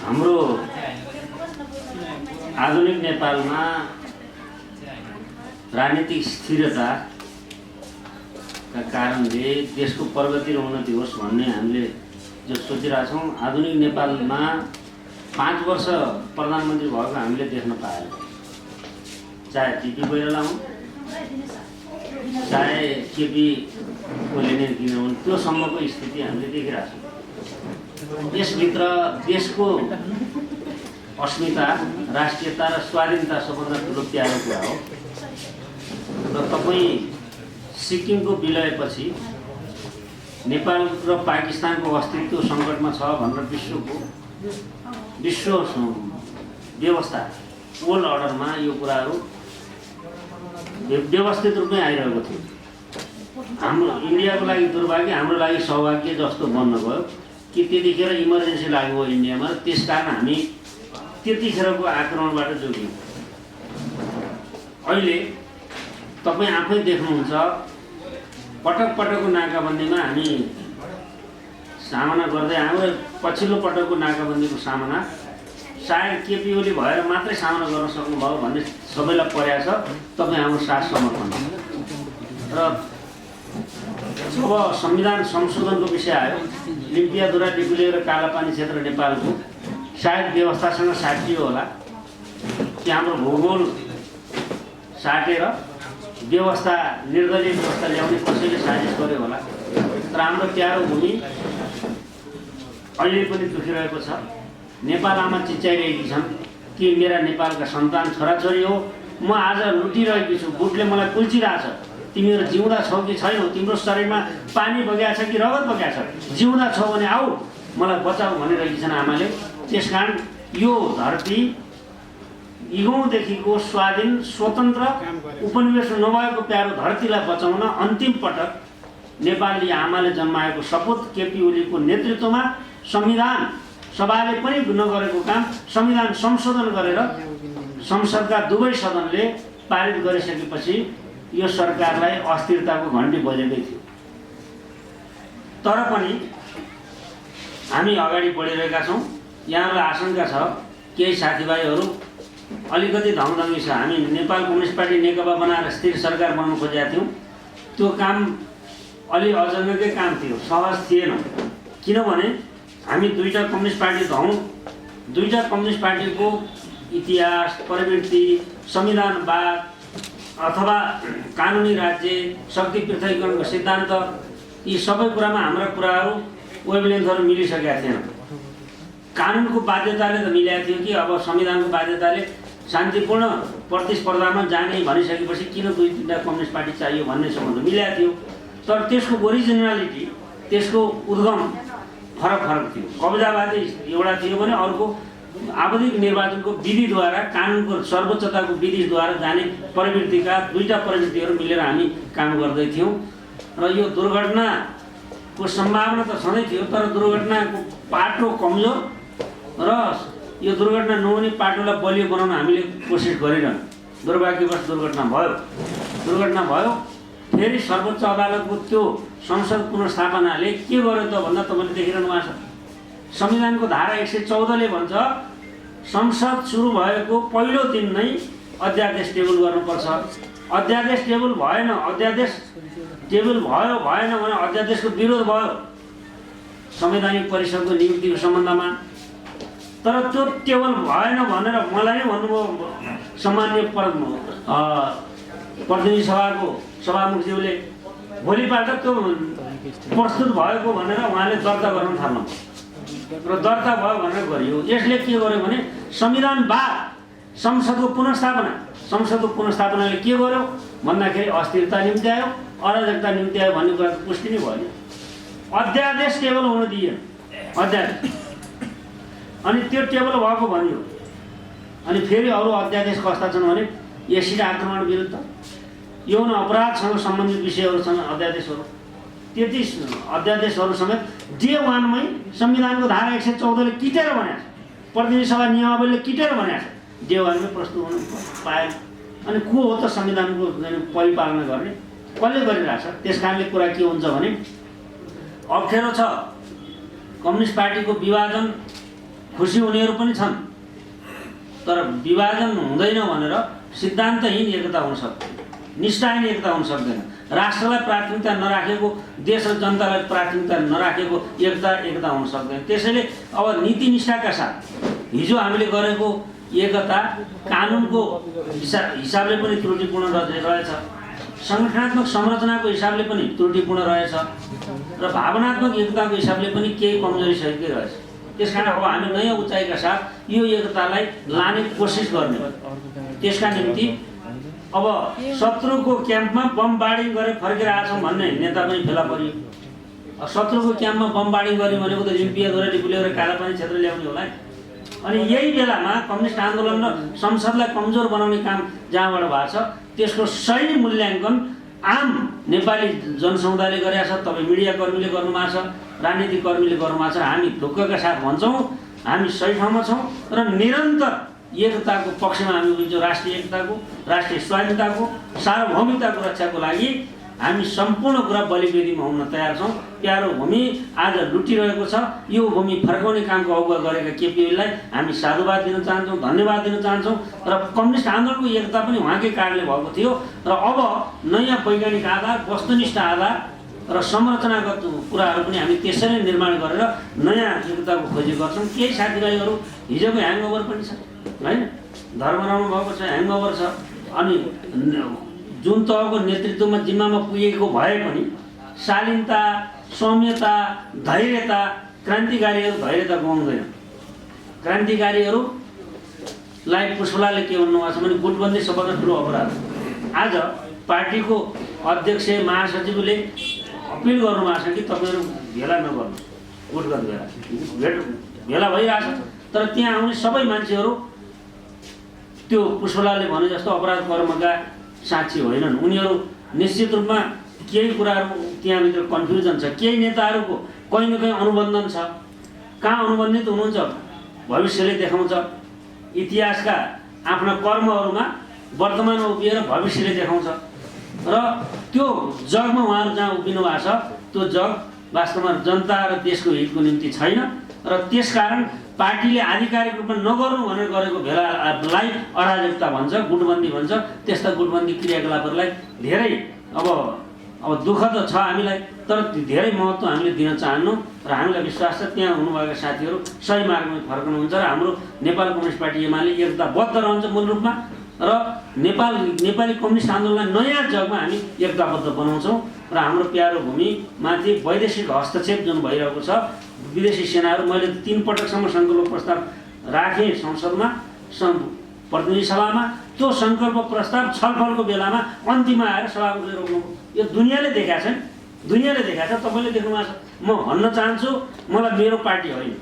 हाम्रो आधुनिक नेपालमा राजनीतिक स्थिरताका कारणले देशको प्रगति र उन्नति होस् भन्ने हामीले जो सोचिरहेका छौँ, आधुनिक नेपालमा 5 वर्ष प्रधानमन्त्री भएको हामीले देख्न पाएनौँ। चाहे टिपी कोइराला हुन्, चाहे केपी ओली किन हुन्, त्यो सम्मको स्थिति हामीले देखिरहेका छौँ। यसभित्र देशको अस्मिता, राष्ट्रियता र स्वाधीनता सबभन्दा ठुलो प्यारो कुरा हो। र तपाईँ सिक्किमको विलयपछि नेपाल र पाकिस्तानको अस्तित्व सङ्कटमा छ भनेर विश्व व्यवस्था वर्ल्ड अर्डरमा यो कुराहरू व्यवस्थित रूपमै आइरहेको थियो। हाम्रो इन्डियाको लागि दुर्भाग्य, हाम्रो लागि सौभाग्य जस्तो बन्न गयो कि त्यतिखेर इमर्जेन्सी लाग्यो इन्डियामा, त्यसकारण हामी त्यतिखेरको आक्रमणबाट जोगियौँ। अहिले तपाईँ आफै देख्नुहुन्छ, पटक पटकको नाकाबन्दीमा हामी सामना गर्दै हाम्रो पछिल्लो पटकको नाकाबन्दीको सामना सायद केपी ओली भएर मात्रै सामना गर्न सक्नुभयो भन्ने सबैलाई परेको छ। तपाईँ हाम्रो साथ समर्थन र जब संविधान संशोधनको विषय आयो, लिम्पियाधुरा डिपुले र कालापानी क्षेत्र नेपालको सायद व्यवस्थासँग साटियो होला कि हाम्रो भूगोल साटेर व्यवस्था निर्दलीय व्यवस्था ल्याउने कसैले साजिस गर्यो होला। तर हाम्रो प्यारो भूमि अहिले पनि दुखिरहेको छ। नेपाल आमा चिच्याइरहेकी छन् कि मेरा नेपालका सन्तान छोराछोरी हो, म आज लुटिरहेकी छु, बुटले मलाई कुल्चिरहेछ, तिमीहरू जिउँदा छौ कि छैनौ, तिम्रो शरीरमा पानी बगेको छ कि रगत बगेको छ, जिउँदा छौ भने आऊ मलाई बचाऊ भनिरहेकी छन् आमाले। त्यसकारण यो धरती युगौँदेखिको स्वाधीन स्वतन्त्र उपनिवेश नभएको प्यारो धरतीलाई बचाउन अन्तिम पटक नेपाली आमाले जन्माएको सपुत केपी ओलीको नेतृत्वमा संविधान सभाले पनि नगरेको काम संविधान संशोधन गरेर संसदका दुवै सदनले पारित गरिसकेपछि यो सरकारलाई अस्थिरताको घन्टी बजेकै थियो। तर पनि हामी अगाडि बढिरहेका छौँ। यहाँलाई आशंका छ केही साथीभाइहरू अलिकति धङधङ्गी छ। हामी नेपाल कम्युनिस्ट पार्टी नेकपा बनाएर स्थिर सरकार बनाउन खोजेका थियौँ। त्यो काम अलि अजन्मेकै काम थियो, सहज थिएन। किनभने हामी दुईटा कम्युनिस्ट पार्टी हौँ। दुईटा कम्युनिस्ट पार्टीको इतिहास, प्रवृत्ति, संविधानवाद अथवा कानुनी राज्य, शक्ति पृथकीकरणको सिद्धान्त, यी सबै कुरामा हाम्रा कुराहरू वेभलेन्थहरू मिलिसकेका थिएन। कानुनको बाध्यताले त मिलेको थियो कि अब संविधानको बाध्यताले शान्तिपूर्ण प्रतिस्पर्धामा जाने भनिसकेपछि किन दुईटा कम्युनिस्ट पार्टी चाहियो भन्ने सम्बन्ध मिलेको थियो। तर त्यसको ओरिजिनालिटी, त्यसको उद्गम फरक थियो। कब्जावादी एउटा थियो भने अर्को आवधिक निर्वाचनको विधिद्वारा, कानुनको सर्वोच्चताको विधिद्वारा जाने प्रवृत्तिका दुईटा प्रवृत्तिहरू मिलेर हामी काम गर्दै थियौँ। र यो दुर्घटनाको सम्भावना त छँदै थियो, तर दुर्घटनाको पाटो कमजोर र यो दुर्घटना नहुने पाटोलाई बलियो बनाउन हामीले कोसिस गरिरहनु। दुर्भाग्यवश दुर्घटना भयो। फेरि सर्वोच्च अदालतको त्यो संसद पुनर्स्थापनाले के गर्यो त भन्दा तपाईँले देखिरहनु भएको छ। संविधानको धारा 114ले भन्छ संसद सुरु भएको पहिलो दिन नै अध्यादेश टेबल गर्नुपर्छ। अध्यादेश टेबल भएन, अध्यादेश टेबल भयो भएन भने अध्यादेशको विरोध भयो संवैधानिक परिषदको नियुक्तिको सम्बन्धमा। तर त्यो टेबल भएन भनेर मलाई नै भन्नुभयो सामान्य प्रतिनिधि सभाको सभामुखज्यूले, भोलिपल्ट त्यो प्रस्तुत भएको भनेर उहाँले दर्ता गर्न थाल्नुभयो र दर्ता भयो भनेर गरियो। यसले के गर्यो भने संविधानवाद, संसदको पुनर्स्थापनाले के गर्यो भन्दाखेरि अस्थिरता निम्ति आयो, अराजकता निम्ति आयो भन्ने कुरा पुष्टि नै भयो। अध्यादेश टेबल हुन दिएन, अध्यादेश, अनि त्यो टेबल भएको भनियो। अनि फेरि अरू अध्यादेश कस्ता छन् भने एसिड आक्रमण विरुद्ध, यौन अपराधसँग सम्बन्धित विषयहरू छन् अध्यादेशहरू। त्यति अध्यादेशहरू समेत डे 1 मै संविधानको धारा 114ले किटेर भनेको छ, प्रतिनिधि सभा नियमावलीले किटेर भनेको छ, डे 1 मै प्रस्तुत हुन पाएन। अनि को हो त संविधानको परिपालना गर्ने, कसले गरिरहेछ? त्यस कारणले कुरा के हुन्छ भने अप्ठ्यारो छ। कम्युनिस्ट पार्टीको विभाजन खुसी हुनेहरू पनि छन्, तर विभाजन हुँदैन भनेर सिद्धान्तहीन एकता हुन सक्दैन, निष्ठाहीन एकता हुन सक्दैन। राष्ट्रलाई प्राथमिकता नराखेको, देश र जनतालाई प्राथमिकता नराखेको एकता हुन सक्दैन। त्यसैले अब नीति निष्ठाका साथ हिजो हामीले गरेको एकता कानुनको हिसाबले पनि त्रुटिपूर्ण रहेछ, सङ्गठनात्मक संरचनाको हिसाबले पनि त्रुटिपूर्ण रहेछ र भावनात्मक एकताको हिसाबले पनि केही कमजोरी सहितै रहेछ। त्यसकारण अब हामी नयाँ उचाइका साथ यो एकतालाई लाने कोसिस गर्ने। त्यसका निम्ति अब शत्रुको क्याम्पमा बमबार्डिङ गरेर फर्केर आछौँ भन्ने नेता पनि फेला परियो। शत्रुको क्याम्पमा बमबार्डिङ गर्यो भनेको त रिम्पियाद्वारा डिपुलेर कालापानी क्षेत्र ल्याउने होला। अनि यही बेलामा कम्युनिस्ट आन्दोलन र संसदलाई कमजोर बनाउने काम जहाँबाट भएको छ त्यसको सही मूल्याङ्कन आम नेपाली जनसमुदायले गरेका छ, तपाईँ मिडियाकर्मीले गर्नुभएको छ, राजनीतिक कर्मीले गर्नुभएको छ। हामी ढुक्कका साथ भन्छौँ हामी सही ठाउँमा छौँ र निरन्तर एकताको पक्षमा हामी उभिन्छौँ। राष्ट्रिय एकताको, राष्ट्रिय स्वाधीनताको, सार्वभौमिकताको रक्षाको लागि हामी सम्पूर्ण कुरा बलिवेदीमा हुन तयार छौँ। प्यारो भूमि आज लुटिरहेको छ, यो भूमि फर्काउने कामको अगुवा गरेका केपी ओलीलाई हामी साधुवाद दिन चाहन्छौँ, धन्यवाद दिन चाहन्छौँ। र कम्युनिस्ट आन्दोलनको एकता पनि उहाँकै कारणले भएको थियो र अब नयाँ वैज्ञानिक आधार, वस्तुनिष्ठ आधार र संरचनागत कुराहरू पनि हामी त्यसरी निर्माण गरेर नयाँ एकताको खोजी गर्छौँ। केही साथीभाइहरू हिजोको ह्याङओभर पनि छ होइन, धर्म रहनु भएको छ, ह्याङओभर छ। अनि जुन तहको नेतृत्वमा जिम्मामा पुगेको भए पनि शालीनता, सौम्यता, धैर्यता, क्रान्तिकारीहरू धैर्यता गुमाउँदैन। क्रान्तिकारीहरूलाई पुष्पलालले के भन्नुभएको छ भने गुटबन्दी सबभन्दा ठुलो अपराध। आज पार्टीको अध्यक्ष महासचिवले अपिल गर्नुभएको छ कि तपाईँहरू भेला नगर्नु, गुटगत भेला भइरहेछ, तर त्यहाँ आउने सबै मान्छेहरू त्यो पुष्पलालले भने जस्तो अपराध कर्मका साक्षी होइनन्। उनीहरू निश्चित रूपमा केही कुराहरू त्यहाँभित्र कन्फ्युजन छ, केही नेताहरूको कहीँ न कहीँ अनुबन्धन छ। कहाँ अनुबन्धित हुनुहुन्छ भविष्यले देखाउँछ। इतिहासका आफ्ना कर्महरूमा वर्तमानमा उभिएर भविष्यले देखाउँछ र त्यो जगमा उहाँहरू जहाँ उभिनु भएको छ त्यो जग वास्तवमा जनता र देशको हितको निम्ति छैन र त्यसकारण पार्टीले आधिकारिक रूपमा नगर्नु भनेर गरेको भेलालाई अराजकता भन्छ, गुटबन्दी भन्छ। त्यस्ता गुटबन्दी क्रियाकलापहरूलाई धेरै अब दुःख त छ हामीलाई, तर धेरै महत्त्व हामीले दिन चाहन्नौँ र हामीलाई विश्वास छ त्यहाँ हुनुभएका साथीहरू सही मार्गमा फर्कनुहुन्छ र हाम्रो नेपाल कम्युनिस्ट पार्टी एमाले एकताबद्ध रहन्छ मूल रूपमा र नेपाली कम्युनिस्ट आन्दोलनलाई नयाँ जगमा हामी एकताबद्ध बनाउँछौँ र हाम्रो प्यारो भूमिमाथि वैदेशिक हस्तक्षेप जुन भइरहेको छ, विदेशी सेनाहरू, मैले 3 पटकसम्म सङ्कल्प प्रस्ताव राखेँ संसदमा, प्रतिनिधि सभामा। त्यो सङ्कल्प प्रस्ताव छलफलको बेलामा अन्तिममा आएर सभामुखले रोक्नु। यो दुनियाँले देखाएको छ नि, दुनियाँले देखाएको छ, तपाईँले देख्नु भएको छ। म भन्न चाहन्छु मलाई मेरो पार्टी होइन,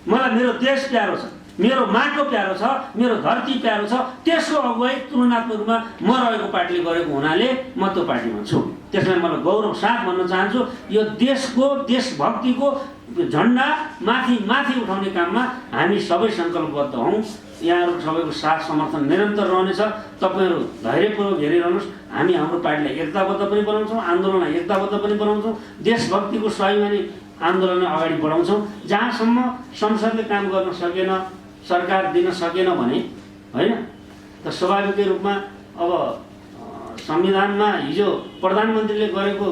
मलाई मेरो देश प्यारो छ, मेरो माटो प्यारो छ, मेरो धरती प्यारो छ। त्यसको अगुवाई तुलनात्मक रूपमा म रहेको पार्टीले गरेको हुनाले म त्यो पार्टीमा छु। त्यसलाई मलाई गौरव साथ भन्न चाहन्छु। यो देशको, देशभक्तिको झन्डा माथि उठाउने काममा हामी सबै सङ्कल्पबद्ध हौँ। यहाँहरू सबैको साथ समर्थन निरन्तर रहनेछ। तपाईँहरू धैर्यपूर्वक हेरिरहनुहोस्। हामी हाम्रो पार्टीलाई एकताबद्ध पनि बनाउँछौँ, आन्दोलनलाई एकताबद्ध पनि बनाउँछौँ, देशभक्तिको स्वाभिमानी आन्दोलनलाई अगाडि बढाउँछौँ। जहाँसम्म संसदले काम गर्न सकेन, सरकार दिन सकेन भने होइन त स्वाभाविकै रूपमा अब संविधानमा हिजो प्रधानमन्त्रीले गरेको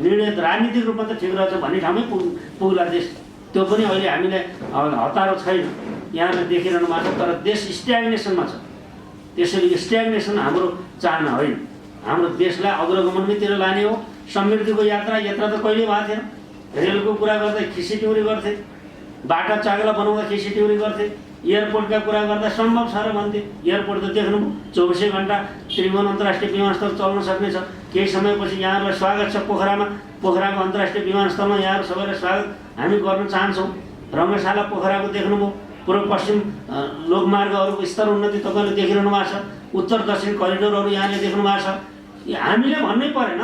निर्णय राजनीतिक रूपमा त ठिक रहेछ भन्ने ठाउँमै पुग्ला देश। त्यो पनि अहिले हामीलाई हतारो छैन, यहाँले देखिरहनु भएको छ। तर देश स्ट्याग्नेसनमा छ। त्यसैले स्ट्याग्नेसन हाम्रो चाहना होइन। हाम्रो देशलाई अग्रगमनतिर लाने हो। समृद्धिको यात्रा त कहिले भएको थिएन। रेलको कुरा गर्दा खिसिटिउरी गर्थे, बाटा चाग्ला बनाउँदा खिसिटिउरी गर्थे, एयरपोर्टका कुरा गर्दा सम्भव छ र भन्थे। एयरपोर्ट त देख्नु 24 घण्टा त्रिभुवन अन्तर्राष्ट्रिय विमानस्थल चल्न सक्नेछ। केही समयपछि यहाँहरूलाई स्वागत छ पोखराको अन्तर्राष्ट्रिय विमानस्थलमा यहाँहरू सबैलाई स्वागत हामी गर्न चाहन्छौँ। रङ्गशाला पोखराको देख्नुभयो, पूर्व पश्चिम लोकमार्गहरूको स्तर उन्नति तपाईँले देखिरहनु भएको छ। उत्तर दक्षिण करिडोरहरू यहाँले देख्नु भएको छ। हामीले भन्नै परेन,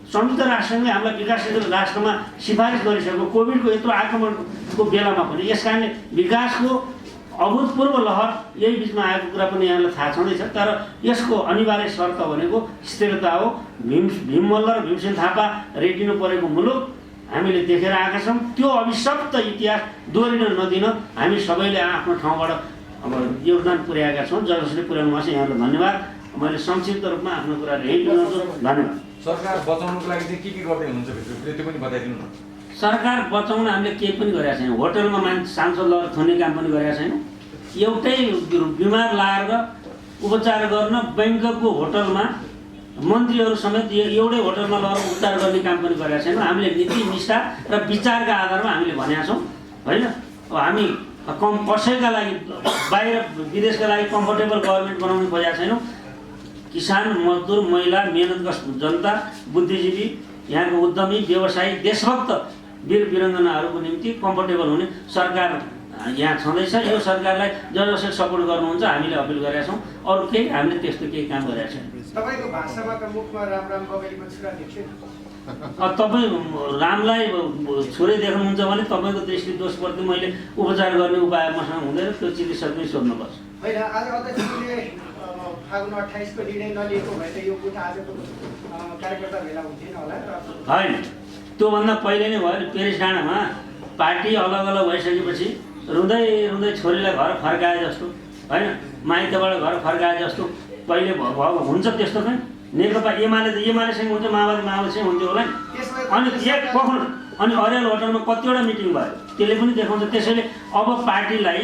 संयुक्त राष्ट्रसङ्घले हामीलाई विकासशील राष्ट्रमा सिफारिस गरिसक्यो कोभिडको यत्रो आक्रमणको बेलामा पनि। यस कारणले विकासको अभूतपूर्व लहर यही बिचमा आएको कुरा पनि यहाँलाई थाहा छँदैछ। तर यसको अनिवार्य शर्त भनेको स्थिरता हो। भीममल्ल र भीमसेन थापा रेटिनु परेको मुलुक हामीले देखेर आएका छौँ। त्यो अभिशप्त इतिहास दोहोरिन नदिन हामी सबैले आफ्नो ठाउँबाट अब योगदान पुर्याएका छौँ। जसले पुर्याउनु भएको छ यहाँलाई धन्यवाद। मैले संक्षिप्त रूपमा आफ्नो कुरा यही पुर्याउँछु। धन्यवाद। सरकार बचाउनुको लागि चाहिँ के गर्दै हुनुहुन्छ भित्र त्यो पनि बताइदिनु न। सरकार बचाउन हामीले केही पनि गरेका छैन। होटलमा मान्छे सांसद लगेर थुन्ने काम पनि गरेका छैन। एउटै बिमार लाएर उपचार गर्न बैंकको होटलमा मन्त्रीहरू समेत एउटै होटलमा लगेर उपचार गर्ने काम पनि गरेका छैनौँ। हामीले नीति निष्ठा र विचारका आधारमा हामीले भनेका छौँ होइन। अब हामी कसैका लागि बाहिर विदेशका लागि कम्फर्टेबल गभर्मेन्ट बनाउनु खोजेका छैनौँ। किसान, मजदुर, महिला, मेहनतकश जनता, बुद्धिजीवी, यहाँको उद्यमी, व्यवसायी, देशभक्त वीर वीरङ्गनाहरूको निम्ति कम्फर्टेबल हुने सरकार यहाँ छँदैछ। यो सरकारलाई जसले सपोर्ट गर्नुहुन्छ हामीले अपिल गरेका छौँ। अरू केही हामीले त्यस्तो केही काम गरेका छैनौँ। तपाईँको भाषामा त मुखमा राम बगैलीको छुरा देख्थ्यो। तपाईँ रामलाई छोरै देख्नुहुन्छ भने तपाईँको दृष्टि दोषप्रति मैले उपचार गर्ने उपाय मसँग हुँदैन। त्यो चिकित्सकले सोध्नुपर्छ। होइन, आज अध्यक्षले फागुन 28 को निर्णय नलिएको भए त यो कुरा आजको कार्यकर्ता भेला हुन्थेन होला। होइन, त्योभन्दा पहिले नै भयो। पेरिस डाँडामा पार्टी अलग अलग भइसकेपछि रुँदै रुँदै छोरीलाई घर फर्काए जस्तो होइन, माइतबाट घर फर्काए जस्तो पहिले हुन्छ त्यस्तो चाहिँ। नेकपा एमालेसँग हुन्छ, माओवादीसँग हुन्थ्यो होला नि। अनि अनि अर्याल होटलमा कतिवटा मिटिङ भयो त्यसले पनि देखाउँछ। त्यसैले अब पार्टीलाई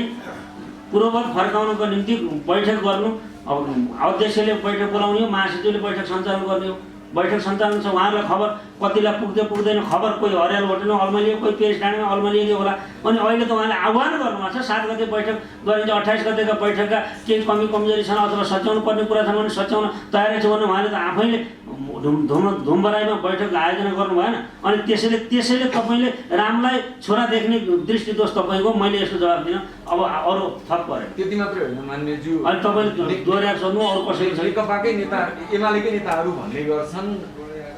पूर्ववत फर्काउनको निम्ति बैठक गर्नु। अब अध्यक्षले बैठक बोलाउने हो, महासचिवले बैठक सञ्चालन गर्ने हो। बैठक सञ्चालन छ, उहाँहरूलाई खबर कतिलाई पुग्दैन खबर। कोही अर्याल होटलमा अल्मलियो, कोही पेरिस डाँडामा अल्मलिएको होला। अनि अहिले त उहाँले आह्वान गर्नुभएको छ 7 गते बैठक गरिन्छ। 28 गतेका बैठकका केही कमी कमजोरी छन् अथवा सच्याउनु पर्ने कुरा छन् भने सच्याउन तयारी छ भने उहाँले त आफैले धुमबराईमा बैठक आयोजना गर्नु भएन। अनि त्यसैले तपाईँले रामलाई छोरा देख्ने दृष्टि दोष तपाईँको। मैले यसको जवाब दिन अब अरू थप पऱ्यो। त्यति मात्रै होइन मान्यज्यू, अनि तपाईँले दोहोऱ्याएर सोध्नु अरू कसैले छैन। नेकपाकै नेता, एमालेकै नेताहरू भन्ने गर्छन्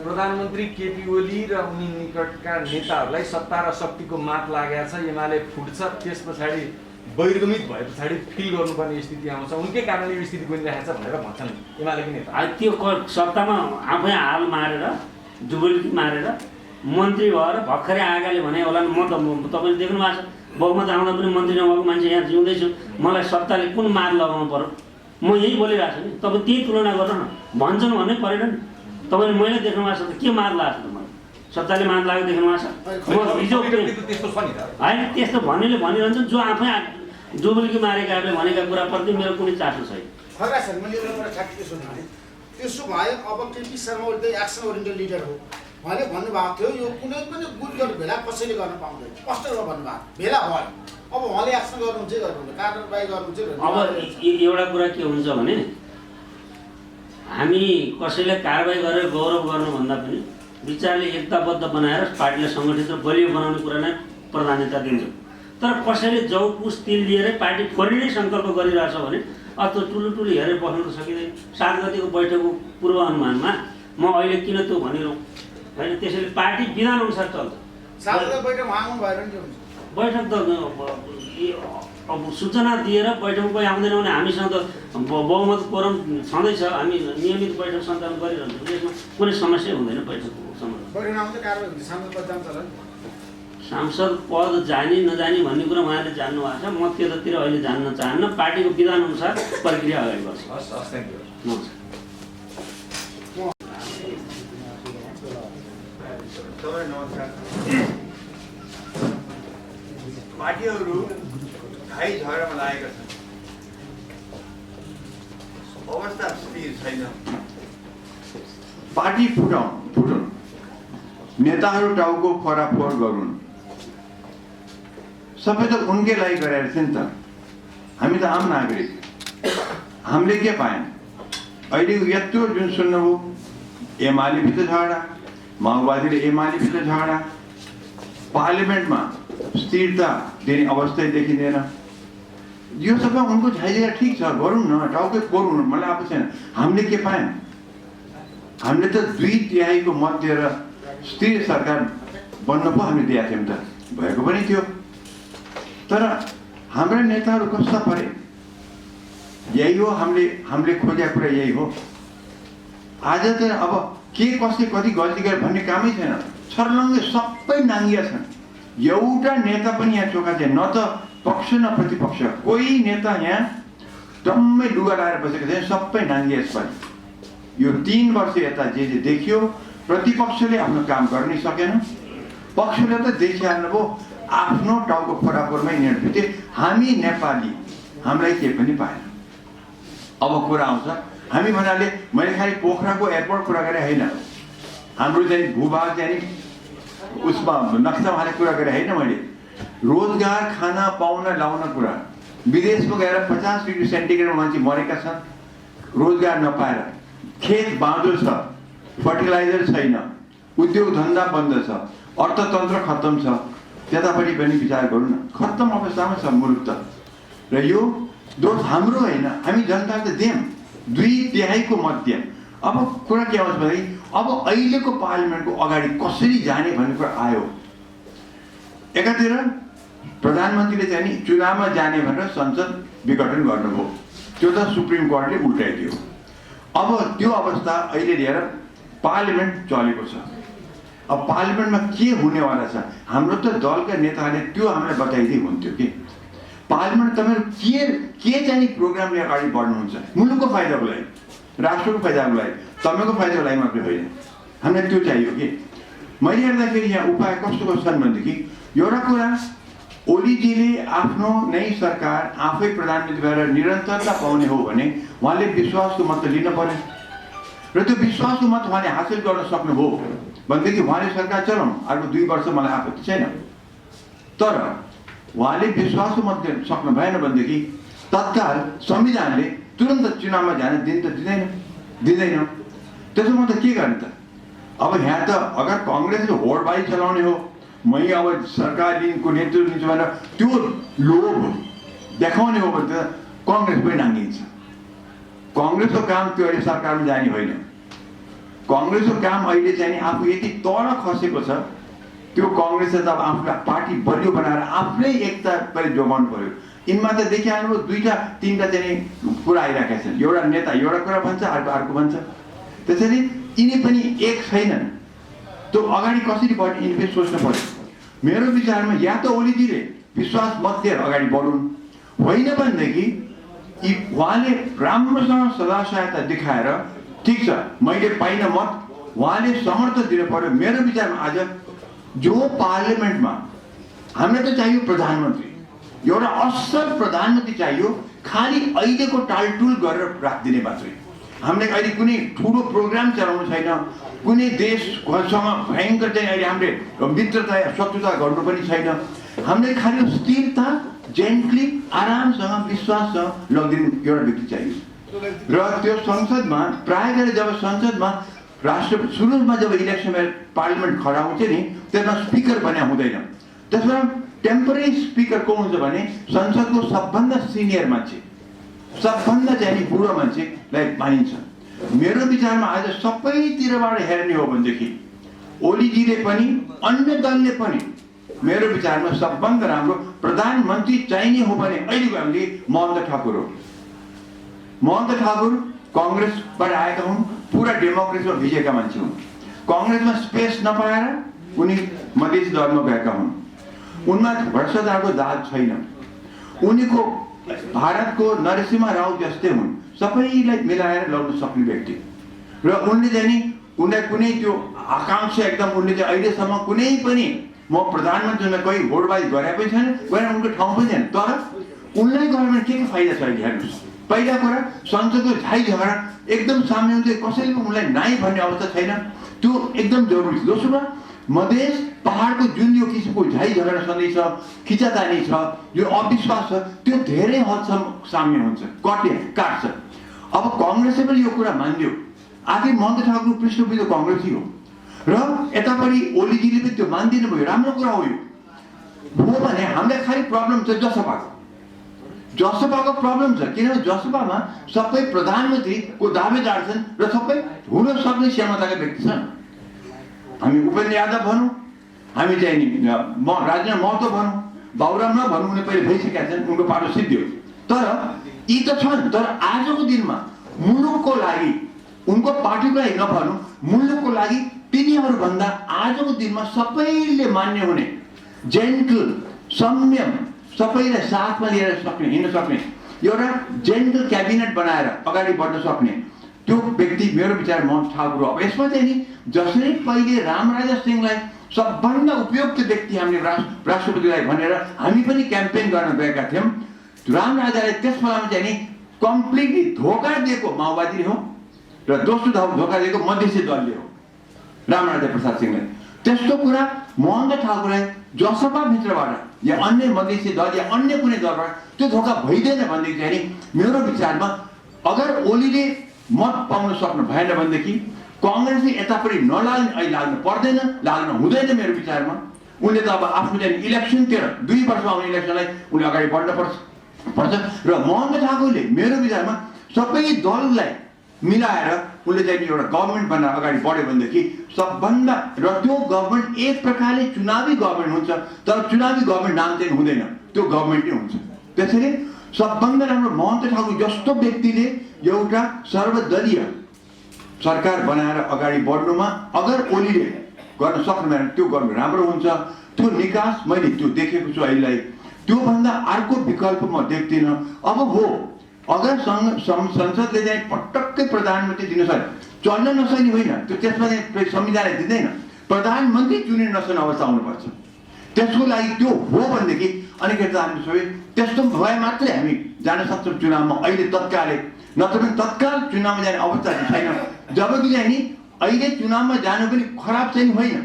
प्रधानमन्त्री केपी ओली र उनी निकटका नेताहरूलाई सत्ता र शक्तिको मात लागेको छ, एमाले फुट्छ, त्यस पछाडि बहिर्गमित भए पछाडि फिल गर्नुपर्ने स्थिति आउँछ, उनकै कारण यो स्थिति बनिरहेको छ भनेर भन्छन् एमालेकै नेता। त्यो सत्तामा आफै हाल मारेर डुबुल्की मारेर मन्त्री भएर भर्खरै आगाले भने होला। म त तपाईँले देख्नु भएको छ बहुमत आउँदा पनि मन्त्री नभएको मान्छे यहाँ जिउँदैछु। मलाई सत्ताले कुन मार लगाउनु पर्यो म यही बोलिरहेको छु नि। तपाईँ त्यही तुलना गर्नु न, भन्छन् भन्नै परेन नि। तपाईँले मैले देख्नु भएको छ त के मार लागेको छ त मलाई? सत्ताले मार लागेको देख्नु भएको छ? म हिजो होइन त्यस्तो भन्नेले भनिरहन्छ। जो आफै डुबुल्की मारेकाहरूले भनेका कुराप्रति मेरो कुनै चासो छैन। खरा छन्। मैले एउटा ठ्याक्कै सोध्नु भने त्यसो भए अब केपी शर्मा ओली त एक्सन ओरिएन्टेड लिडर हो। उहाँले भन्नुभएको थियो यो कुनै पनि गुटगट भेला कसैले गर्न पाउँदैन, स्पष्ट भन्नुभएको भेला भयो। अब उहाँले एक्सन गर्नुहुन्छ गर्नुहुन्छ, कारबाही गर्नुहुन्छ। अब एउटा कुरा के हुन्छ भने हामी कसैलाई कारबाही गरेर गौरव गर्नुभन्दा पनि विचारले एकताबद्ध बनाएर पार्टीलाई सङ्गठित र बलियो बनाउने कुरालाई प्राधान्यता दिन्छौँ। तर कसैले जौपुस तिल लिएरै पार्टी फोड्ने सङ्कल्प गरिरहेछ भने अब ठुलो हेरेर बस्नु त सकिँदैन। 7 गतिको बैठकको पूर्वानुमानमा म अहिले किन त्यो भनिरहँ होइन। त्यसैले पार्टी विधान अनुसार चल्छ। 7 गते बैठक माग्नु भएर नि के हुन्छ? बैठक त अब सूचना दिएर बैठक कोही आउँदैन भने हामीसँग त बहुमत कोरम छँदैछ। हामी नियमित बैठक सञ्चालन गरिरहन्छौँ। यसमा कुनै समस्या हुँदैन बैठकको सम्बन्धमा। बैठक आउँदा कारबाही हुन्छ, सांसद पद जान्छ होला नि। सांसद पद जाने नजाने भन्ने कुरा उहाँले जान्नु भएको छ। म त्यतातिर अहिले जान्न चाहन्न। पार्टीको विधान अनुसार प्रक्रिया अगाडि बढ्छ। नमस्कार। पार्टीहरू घाइ झगडामा लागेका छन्, अवस्था स्थिर छैन। पार्टी फुटुन्, नेताहरू टाउको फोराफोर गरून्। सबै त उनकै लागि गरेर थियो नि त। हामी त आम नागरिक, हामीले के पायौँ? अहिले यत्रो जुन सुन्नुभयो, एमालेभित्र झगडा, माओवादीले एमालेभित्र झगडा, पार्लियामेन्टमा स्थिरता दिने अवस्था देखिँदैन। यो सबै उनको झाइझा ठिक छ, गरौँ न, टाउकै फोरौँ, मलाई आएको छैन। हामीले के पायौँ? हामीले त 2/3 मत दिएर स्थिर सरकार बन्न पो हामीले दिएका थियौँ त, भएको पनि थियो। तर हाम्रा नेताहरू कस्ता परे? यही हो हामीले खोजेको कुरा, यही हो। आज त अब के कसले कति गल्ती गरे भन्ने कामै छैन। छर्लङ्गै सबै नाङ्गिया छन्। एउटा नेता पनि यहाँ चोखा छैन, न त पक्ष न प्रतिपक्ष। कोही नेता यहाँ टम्मै लुगा लाएर बसेको छैन, सबै नाङ्गिया यसपालि। यो 3 वर्ष यता जे देखियो, प्रतिपक्षले आफ्नो काम गर्नै सकेन, पक्षले त देखिहाल्नुभयो आफ्नो टाउको फोराफोरमै निर्णय। हामी नेपाली, हामीलाई केही पनि पाएन। अब कुरा आउँछ, हामी भन्नाले मैले खालि पोखराको एयरपोर्ट कुरा गरेँ होइन, हाम्रो चाहिँ भूभाग चाहिँ उसमा नक्सामा हालेको कुरा गरेँ होइन मैले। रोजगार, खाना पाउन लाउन कुरा, विदेशमा गएर 50 डिग्री सेन्टिग्रेडमा मान्छे मरेका छन् रोजगार नपाएर। खेत बाँझो छ, फर्टिलाइजर छैन, उद्योग धन्दा बन्द छ, अर्थतन्त्र खत्तम छ। त्यतापट्टि पनि विचार गरौँ न, खत्तम अवस्थामा छ मुलुक त। र यो दोष हाम्रो होइन, हामी जनता त दियौँ 2/3 मत दियौँ। अब कुरा के आउँछ भने अब अहिलेको पार्लिमेन्टको अगाडि कसरी जाने भन्ने कुरा आयो। एकातिर प्रधानमन्त्रीले चाहिँ नि चुनावमा जाने भनेर संसद विघटन गर्नुभयो, त्यो त सुप्रिम कोर्टले उल्टाइदियो। अब त्यो अवस्था अहिले लिएर पार्लिमेन्ट चलेको छ। अब पार्लिमेन्टमा के हुनेवाला छ, हाम्रो त दलका नेताहरूले त्यो हामीलाई बताइदिए हुन्थ्यो कि पार्लिमेन्ट तपाईँहरू के चाहिँ प्रोग्राम लिएर अगाडि बढ्नुहुन्छ, मुलुकको फाइदाको लागि, राष्ट्रको फाइदाको लागि, तपाईँको फाइदाको लागि मात्रै होइन। हामीलाई त्यो चाहियो कि। मैले हेर्दाखेरि यहाँ उपाय कस्तो छन् भनेदेखि एउटा कुरा, ओलीजीले आफ्नो नै सरकार आफै प्रधानमन्त्री भएर निरन्तरता पाउने हो भने उहाँले विश्वासको मत लिन पर्यो, र त्यो विश्वासको मत उहाँले हासिल गर्न सक्नुभयो भनेदेखि उहाँले सरकार चलाउनु, अर्को 2 वर्ष मलाई आपत्ति छैन। तर उहाँले विश्वासको मत दिन सक्नु भएन भनेदेखि तत्काल संविधानले तुरन्त चुनावमा जान दिन त दिँदैन। त्यसो त के गर्ने त? अब यहाँ त अगर काङ्ग्रेसले होडबाजी चलाउने हो, मै अब सरकार लिनको नेतृत्व लिन्छु भनेर त्यो लोभ देखाउने हो भने त काङ्ग्रेस पनि नाङ्गिन्छ। काङ्ग्रेसको काम त्यो अहिले सरकारमा जाने होइन। काङ्ग्रेसको काम अहिले चाहिँ आफू यति तल खसेको छ, त्यो काङ्ग्रेसले त अब आफूलाई पार्टी बलियो बनाएर आफ्नै एकता पनि जोगाउनु पर्यो। यिनमा त देखिहाल्नु 2-3टा चाहिँ कुरा आइरहेका छन्, एउटा नेता एउटा कुरा भन्छ, अर्को भन्छ। त्यसैले यिनी पनि एक छैनन्। त्यो अगाडि कसरी बढ्ने यिनी पनि सोच्नु पर्यो। मेरो विचारमा या त ओलीजीले विश्वास मत दिएर अगाडि बढुन्, होइन भनेदेखि उहाँले राम्रोसँग सदा सहायता देखाएर ठिक छ मैले पाइनँ मत, उहाँले समर्थन दिनु पर्यो। मेरो विचारमा आज जो पार्लिमेन्टमा हामीलाई त चाहियो प्रधानमन्त्री, एउटा असल प्रधानमन्त्री चाहियो, खालि अहिलेको टालटुल गरेर राखिदिने मात्रै। हामीले अहिले कुनै ठुलो प्रोग्राम चलाउनु छैन, कुनै देशसँग भयङ्कर चाहिँ अहिले हामीले मित्रता या शत्रुता गर्नु पनि छैन। हामीले खालि स्थिरता, जेन्टली, आरामसँग, विश्वाससँग लगिदिने एउटा व्यक्ति चाहियो। र त्यो संसदमा प्राय गरी जब संसदमा राष्ट्रपति सुरुमा जब इलेक्सनमा पार्लिमेन्ट खडा हुन्छ नि, त्यसमा स्पिकर बन्या हुँदैन। त्यसमा टेम्परेरी स्पिकर को हुन्छ भने संसदको सबभन्दा सिनियर मान्छे, सबभन्दा चाहिँ बुढो मान्छेलाई मानिन्छ। मेरो विचारमा आज सबैतिरबाट हेर्ने हो भनेदेखि ओलीजीले पनि अन्य दलले पनि मेरो विचारमा सबभन्दा राम्रो प्रधानमन्त्री चाहिने हो भने अहिलेको हामीले महन्त ठाकुर हो। महन्त ठाकुर काङ्ग्रेसबाट आएका हुन्, पुरा डेमोक्रेसीमा भिजेका मान्छे हुन्। काङ्ग्रेसमा स्पेस नपाएर उनी मधेसी दलमा गएका हुन्। उनमा भ्रष्टाचारको दाग छैन। उनीको भारतको नरसिंह राव जस्तै हुन्, सबैलाई मिलाएर ल्याउन सक्ने व्यक्ति। र उनले चाहिँ नि उनलाई कुनै त्यो आकाङ्क्षा एकदम उनले चाहिँ अहिलेसम्म कुनै पनि म प्रधानमन्त्रीमा कोही होडबाजी गरे पनि छैन, गएर उनको ठाउँ पनि छैन। तर उनलाई गऱ्यो भने के फाइदा छ अहिले हेर्नुहोस्। पहिला कुरा संसदको झाइ झगडा एकदम सामने हुन्छ, कसैले पनि उनलाई नाइ भन्ने अवस्था छैन, त्यो एकदम जरुरी छ। दोस्रो मधेस पहाडको जुन यो किसिमको झाइ झगडा सधैँ छ, खिचातानी छ, यो अविश्वास छ, त्यो धेरै हदसम्म सामने हुन्छ, काट्छ। अब काङ्ग्रेसले पनि यो कुरा मानिदियो। आखिर महन्त ठाकुर पृष्ठभूमि काङ्ग्रेसै हो र यतापट्टि ओलीजीले पनि त्यो मानिदिनु भयो, राम्रो कुरा हो। यो हो भने हामीलाई खालि प्रब्लम छ जसपाको प्रब्लम छ, किनभने जसपामा सबै प्रधानमन्त्रीको दावेदार छन् र सबै हुन सक्ने क्षमताका व्यक्ति छन्। हामी उपेन्द्र यादव भनौँ, हामी चाहिँ नि राजेन्द्र महतो भनौँ, बाबुराम नभनौँ, उनी पहिले भइसकेका छन्, उनको पाटो सिद्धियो। तर यी त छन्, तर आजको दिनमा मुलुकको लागि उनको पार्टीको लागि नभनौँ, मुलुकको लागि तिनीहरूभन्दा आजको दिनमा सबैले मान्य हुने जेन्टल, संयम, सबैलाई साथमा लिएर सक्ने, हिँड्न सक्ने एउटा जेन्टल क्याबिनेट बनाएर अगाडि बढ्न सक्ने त्यो व्यक्ति मेरो विचार मोहन ठाकुर हो। अब यसमा चाहिँ नि जसरी पहिले रामराजा सिंहलाई सबभन्दा उपयुक्त व्यक्ति हामीले राष्ट्रपतिलाई भनेर हामी पनि क्याम्पेन गर्न गएका थियौँ, रामराजाले त्यस बेलामा चाहिँ नि कम्प्लिटली धोका दिएको माओवादीले हो र दोस्रो धोका दिएको मधेसी दलले हो रामराजा प्रसाद सिंहलाई। त्यस्तो कुरा मोहन ठाकुरलाई जसपाभित्रबाट या अन्य मधेसी दल या अन्य कुनै दलबाट त्यो धोका भइदिएन भनेदेखि चाहिँ नि मेरो विचारमा अगर ओलीले मत पाउन सक्नु भएन भनेदेखि काङ्ग्रेसले यतापट्टि नलाग्ने, अहिले लाग्नु पर्दैन, लाग्नु हुँदैन मेरो विचारमा। उनले त अब आफ्नो चाहिँ इलेक्सनतिर 2 वर्षमा आउने इलेक्सनलाई उनले अगाडि बढ्न पर्छ र मोहन ठाकुरले मेरो विचारमा सबै दललाई मिलाएर उनले चाहिँ एउटा गभर्मेन्ट बनाएर अगाडि बढ्यो भनेदेखि सबभन्दा, र त्यो गभर्मेन्ट एक प्रकारले चुनावी गभर्मेन्ट हुन्छ, तर चुनावी गभर्मेन्ट नाम चाहिँ हुँदैन, त्यो गभर्मेन्टै हुन्छ। त्यसैले सबभन्दा राम्रो मोहन ठाकुर जस्तो व्यक्तिले एउटा सर्वदलीय सरकार बनाएर अगाडि बढ्नुमा अगर ओलीले गर्न सक्नु भएन त्यो गर्नु राम्रो हुन्छ। त्यो निकास मैले त्यो देखेको छु अहिलेलाई, त्योभन्दा अर्को विकल्प म देख्दिनँ। अब हो अगर संसदले चाहिँ पटक्कै प्रधानमन्त्री दिन सक्छ, चल्न नसक्ने होइन, त्यो त्यसमा चाहिँ संविधानले दिँदैन, प्रधानमन्त्री चुनिन नसक्ने अवस्था आउनुपर्छ। त्यसको लागि त्यो हो भनेदेखि अनि के त हामी सबै त्यस्तो भए मात्रै हामी जान सक्छौँ चुनावमा। अहिले तत्कालै नत्र पनि तत्काल चुनावमा जाने अवस्था छैन। जबकि चाहिँ नि अहिले चुनावमा जानु पनि खराब चाहिँ होइन।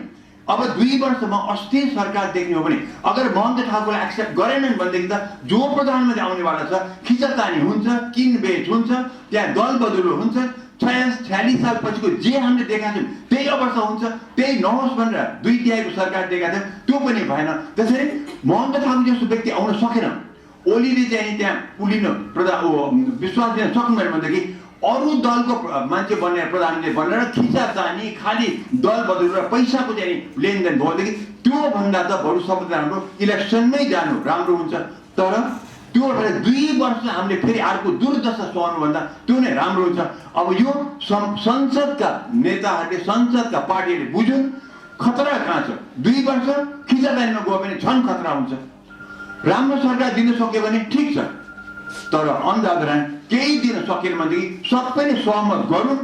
अब 2 वर्षमा अस्थिर सरकार देख्ने हो भने अगर मोहन ठाकुरलाई एक्सेप्ट गरेनन् भनेदेखि त जो प्रधानमन्त्री आउनेवाला छ खिचातानी हुन्छ, किनबेच हुन्छ, त्यहाँ दल बदुलो हुन्छ। 46 साल पछिको जे हामीले देखाएको छौँ त्यही अवस्था हुन्छ, त्यही नहोस् भनेर 2/3 सरकार देखाएको थियो, त्यो पनि भएन। त्यसैले मोहन ठाकुर जस्तो व्यक्ति आउन सकेन। ओलीले चाहिँ त्यहाँ पुलिन विश्वास दिन सक्नु भएन भनेदेखि अरू दलको मान्छे बनेर प्रधानमन्त्री बनेर खिचातानी खालि दल बदल र पैसाको चाहिँ लेनदेन भयो भनेदेखि त्योभन्दा त बरु सबभन्दा राम्रो इलेक्सनमै जानु राम्रो हुन्छ। तर त्यो भएर 2 वर्ष हामीले फेरि अर्को दुर्दशा सहनुभन्दा त्यो नै राम्रो हुन्छ। अब यो संसदका नेताहरूले, संसदका पार्टीहरूले बुझुन् खतरा कहाँ छ। 2 वर्ष खिचातानीमा गयो भने झन् खतरा हुन्छ। राम्रो सरकार दिन सक्यो भने ठिक छ, तर अन द अदर ह्यान्ड केही दिन सकेन भनेदेखि सबैले सहमत गरून्,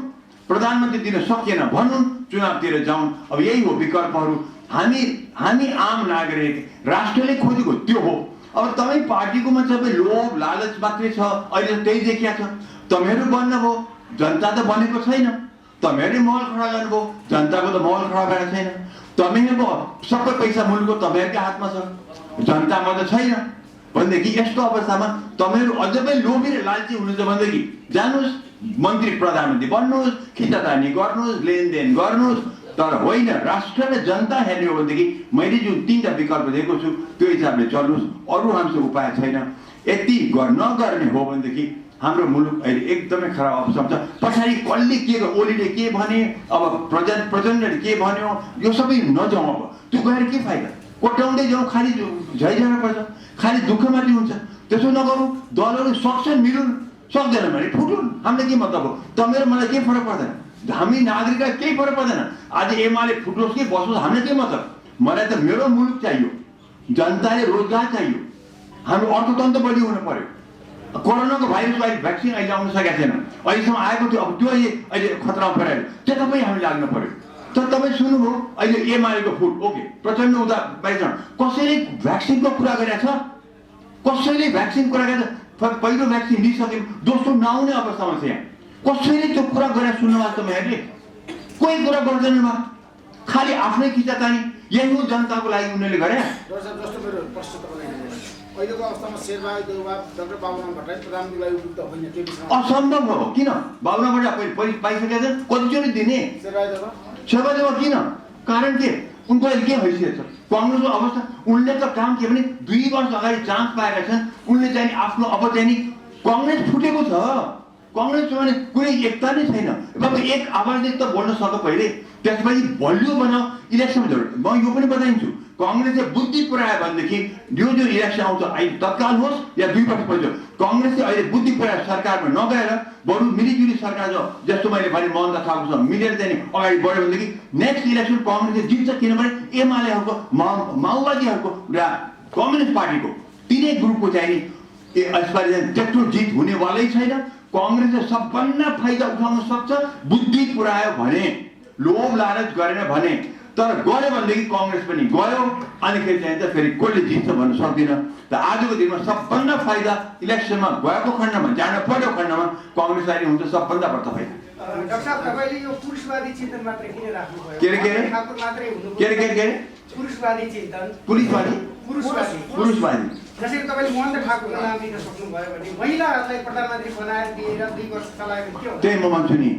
प्रधानमन्त्री दिन सकिएन भनुन्, चुनावतिर जाउन्। अब यही हो विकल्पहरू। हामी आम नागरिक, राष्ट्रले खोजेको त्यो हो। अब तपाईँ पार्टीकोमा सबै लोभ लालच मात्रै छ, अहिले त्यही देखिया छ। तपाईँहरू बन्नुभयो, जनता त बनेको छैन। तपाईँहरूले महल खडा गर्नुभयो, जनताको त महल खडा भएको छैन। तपाईँहरूको सबै पैसा मुलुकको तपाईँहरूकै हातमा छ, जनतामा त छैन भनेदेखि यस्तो अवस्थामा तपाईँहरू अझ पनि लोभी र लालची हुनुहुन्छ भनेदेखि जानुहोस्, मन्त्री प्रधानमन्त्री बन्नुहोस्, खिचातानी गर्नुहोस्, लेनदेन गर्नुहोस्, तर होइन राष्ट्र र जनता हेर्ने हो भनेदेखि मैले जुन 3टा विकल्प दिएको छु त्यो हिसाबले चल्नुहोस्। अरू हाम्रो उपाय छैन। यति नगर्ने हो भनेदेखि हाम्रो मुलुक अहिले एकदमै खराब अवस्थामा छ। पछाडि कसले के ओलीले के भने, अब प्रचण्डले के भन्यो, यो सबै नजाउँ। अब त्यो गएर के फाइदा? कोट्याउँदै जाउँ, खालि झैझगडा पर्छ, खालि दुःख मात्रै हुन्छ। त्यसो नगरौँ। दलहरू सक्छन्, मिलुन्, सक्दैन भने फुटुन्, हामीलाई के मतलब हो? तपाईँहरू मलाई केही फरक पर्दैन, हामी नागरिकलाई केही फरक पर्दैन। आज एमाले फुटोस् कि बसोस् हामीलाई के मतलब? मलाई त मेरो मुलुक चाहियो, जनताले रोजगार चाहियो, हाम्रो अर्थतन्त्र बलियो हुनु पर्यो। कोरोनाको भाइरसको अहिले भ्याक्सिन अहिले आउन सकेको छैन, अहिलेसम्म आएको थियो, अब त्यो अहिले खतरामा परेर त्यो तपाईँ हामी लाग्नु पर्यो। तर तपाईँ सुन्नुभयो अहिले एमालेको फुट ओके, प्रचण्ड उता बाहिर कसैले भ्याक्सिनको कुरा गरेको छ? कसैले भ्याक्सिन कुरा गरेर पहिलो भ्याक्सिन लिइसक्यो, दोस्रो नआउने अवस्थामा छ। यहाँ कसैले त्यो कुरा गरेर सुन्नुभएको तपाईँहरूले? कोही कुरा गर्दैन मा, खालि आफ्नै खिचातानी। यही हो जनताको लागि उनीहरूले गरे। जस्तो मेरो प्रश्न तपाईँलाई अहिलेको अवस्थामा शेरबहादुर देउवा, डाक्टर बाबुराम भट्टराई प्रधानमन्त्रीलाई उपयुक्त होइन, असम्भव हो। किन? बाबुराम भट्टराई पाइसकेका छन्, कतिचोटि दिने? शेरबहादुर देउवा किन? कारण के? उनको अहिले के हैसियत छ? काङ्ग्रेसको अवस्था, उनले त काम के भने 2 वर्ष अगाडि चान्स पाएका छन्। उनले चाहिँ आफ्नो अब चाहिँ नि काङ्ग्रेस फुटेको छ, काङ्ग्रेस भने कुनै एकता नै छैन। अब एक आवाजले त बोल्न सक्यो पहिले, त्यसपछि बलियो बनाऊ इलेक्सन। म यो पनि बताइन्छु, काङ्ग्रेसले बुद्धि पुऱ्यायो भनेदेखि यो जो इलेक्सन आउँछ अहिले तत्काल होस् या 2 वर्षपछि काङ्ग्रेसले अहिले बुद्धि पुऱ्यायो सरकारमा नगएर बरु मिलिजुली सरकार जस्तो मैले भने मोहन थापासँग मिलेर चाहिँ अगाडि बढ्यो भनेदेखि नेक्स्ट इलेक्सन काङ्ग्रेसले जित्छ। किनभने एमालेहरूको माओवादीहरूको र कम्युनिस्ट पार्टीको तिनै ग्रुपको चाहिँ यसपालि चाहिँ त्यत्रो जित हुनेवालै छैन। काङ्ग्रेसले सबभन्दा फाइदा उठाउन सक्छ बुद्धि पुऱ्यायो भने, लोभ लालच गरेन भने। तर गयो भनेदेखि काङ्ग्रेस पनि गयो, अनिखेरि चाहिँ त फेरि कसले जित्छ भन्न सक्दिन। त आजको दिनमा सबभन्दा फाइदा इलेक्सनमा गएको खण्डमा, जान पर्यो खण्डमा काङ्ग्रेसलाई हुन्छ सबभन्दा बढ्ता फाइदा। डाक्टर साहब तपाईले यो पुरुषवादी चिन्तन मात्रै किन राख्नु भयो? के ठाकुर मात्रै हुनु के पुरुषवादी चिन्तन, पुरुषवादी जसरी तपाईले मोहन ठाकुरको नाम दिन सक्नु भयो भने महिलाहरूलाई प्रधानमन्त्री बनाएर दिएर 2 वर्ष चलायो भने के हुन्छ? त्यही म भन्छु नि,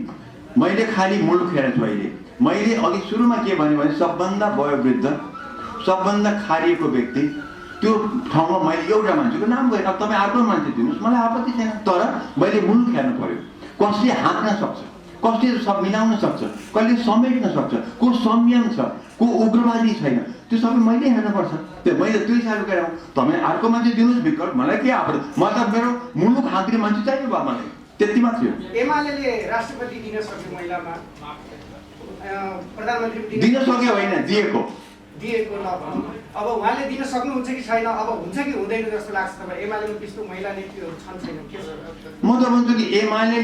मैले खालि मुलुक हेरेको छु अहिले। मैले अघि सुरुमा के भने सबभन्दा वयोवृद्ध, सबभन्दा खारिएको व्यक्ति त्यो ठाउँमा मैले एउटा मान्छेको नाम गरेँ। अब तपाईँ अर्को मान्छे दिनुहोस्, मलाई आपत्ति छैन। तर मैले मुलुक हेर्नु पर्यो, कसले हाँक्न सक्छ, कसले सब मिलाउन सक्छ, कसले समेट्न सक्छ, को संयम छ, को उग्रवादी छैन, त्यो सबै मैले हेर्नुपर्छ। त्यो मैले त्यो हिसाबले गरेर तपाईँ अर्को मान्छे दिनुहोस् विकल्प, मलाई के आपत्ति। म त मेरो मुलुक हाँक्ने मान्छे चाहियो बा मलाई, त्यति मात्र हो। एमाले राष्ट्रपति दिन सक्यो महिलामा, प्रधानमन्त्री दिन सक्यो होइन, दिएको नभनौँ। अब उहाँले दिन सक्नुहुन्छ कि छैन, अब हुन्छ कि हुँदैन जस्तो लाग्छ तपाईँ? एमालेमा त्यस्तो महिला नेत्रीहरू छन् छैन के छ? म त भन्छु कि एमाले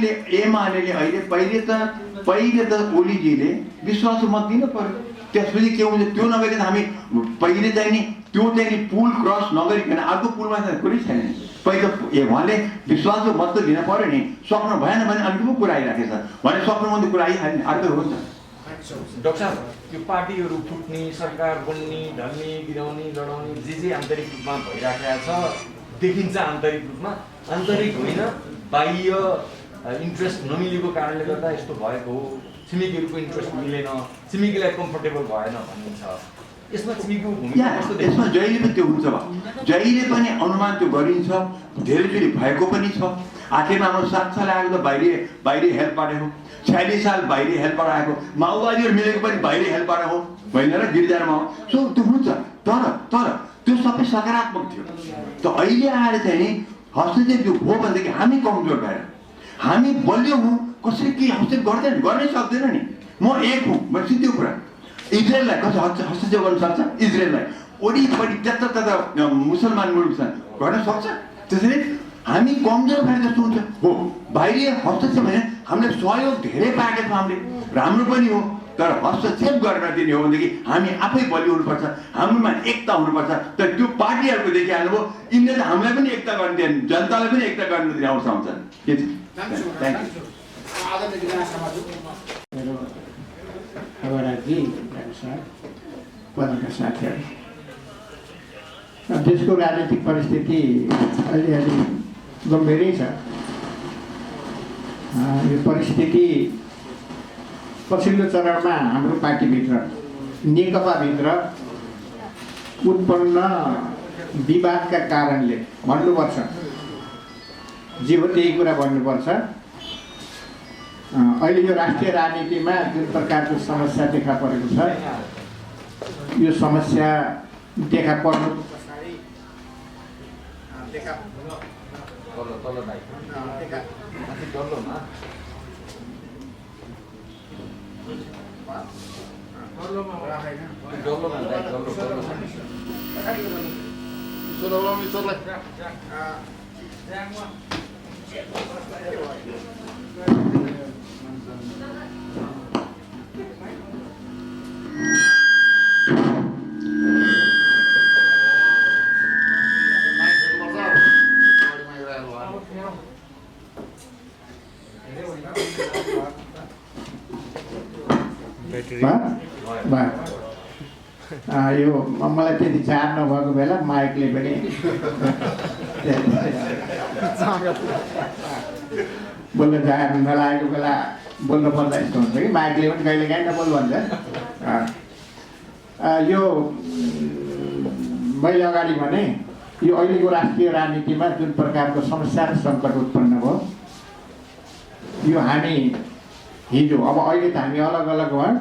अहिले पहिले त ओलीजीले विश्वास मत दिनु पर्यो। त्यसपछि के हुन्छ त्यो नभइकन हामी पहिले चाहिँ नि त्यो चाहिँ नि पुल क्रस नगरिकन अर्को पुलमा चाहिँ कुरै छैन। पहिले उहाँले विश्वासको मत त दिन पर्यो नि। सक्नु भएन भने अर्को पो कुरा आइराखेछ भने सक्नु भने कुरा आइहाल्ने अर्को हुन्छ। डाक्टर साहब यो पार्टीहरू फुट्ने, सरकार बन्ने, ढल्ने, गिराउने, लडाउने जे आन्तरिक रूपमा भइराखेको छ देखिन्छ। आन्तरिक रूपमा आन्तरिक होइन, बाह्य इन्ट्रेस्ट नमिलेको कारणले गर्दा यस्तो भएको हो। छिमेकीहरूको इन्ट्रेस्ट मिलेन, छिमेकीलाई कम्फर्टेबल भएन भनिन्छ। यसमा छिमेकीको भूमिका कस्तो देख्छ? यसमा जहिले पनि त्यो हुन्छ, जहिले पनि अनुमान त्यो गरिन्छ, धेरैचोटि भएको पनि छ। आखिरमा हाम्रो 7 साल आएको त बाहिरी हेल्पबाट हो, 46 साल बाहिरी हेल्पबाट आएको, माओवादीहरू मिलेको पनि बाहिरी हेल्पबाट हो होइन र गिरिजामा हो। सो त्यो हुन्छ, तर त्यो सबै सकारात्मक थियो। त अहिले आएर चाहिँ नि हस्तक्षेप जो हो भनेदेखि हामी कमजोर भएर, हामी बलियो हौँ, कसरी के हस्तक्षेप गर्नै सक्दैन नि। म एक हुँ, म सिधै कुरा। इजरायललाई कसरी हस्तक्षेप गर्न सक्छ? इजरायललाई वरिपरि त्यता मुसलमान मुलुक छन्, गर्न सक्छ? त्यसरी हामी कमजोर भएर जस्तो हुन्छ हो। बाहिरी हस्तक्षेप होइन, हामीले सहयोग धेरै पाएको छौँ हामीले, राम्रो पनि हो। तर हस्तक्षेप गरेर दिने हो भनेदेखि हामी आफै बलियो हुनुपर्छ, हाम्रोमा एकता हुनुपर्छ। तर त्यो पार्टीहरूको देखिहाल्नुभयो, यिनले त हामीलाई पनि एकता गर्न दिएन, जनतालाई पनि एकता गर्न दिने अवस्था हुन्छ। के छ? देशको राजनीतिक परिस्थिति अलि गम्भीरै छ। यो परिस्थिति पछिल्लो चरणमा हाम्रो पार्टीभित्र, नेकपाभित्र उत्पन्न विवादका कारणले भन्नुपर्छ, जे हो त्यही कुरा भन्नुपर्छ। अहिले यो राष्ट्रिय राजनीतिमा जुन प्रकारको समस्या देखा परेको छ, यो समस्या देखा पर्नु पछाडि यो मलाई त्यति चार नभएको बेला माइकले पनि बोल्न चाह नलागेको बेला बोल्नु पर्दा यस्तो हुन्छ कि माइकले पनि कहिले काहीँ नबोल भन्छ। यो मैले अगाडि भने यो अहिलेको राष्ट्रिय राजनीतिमा जुन प्रकारको समस्या र सङ्कट उत्पन्न भयो, यो हामी हिजो, अब अहिले त हामी अलग अलग भयो,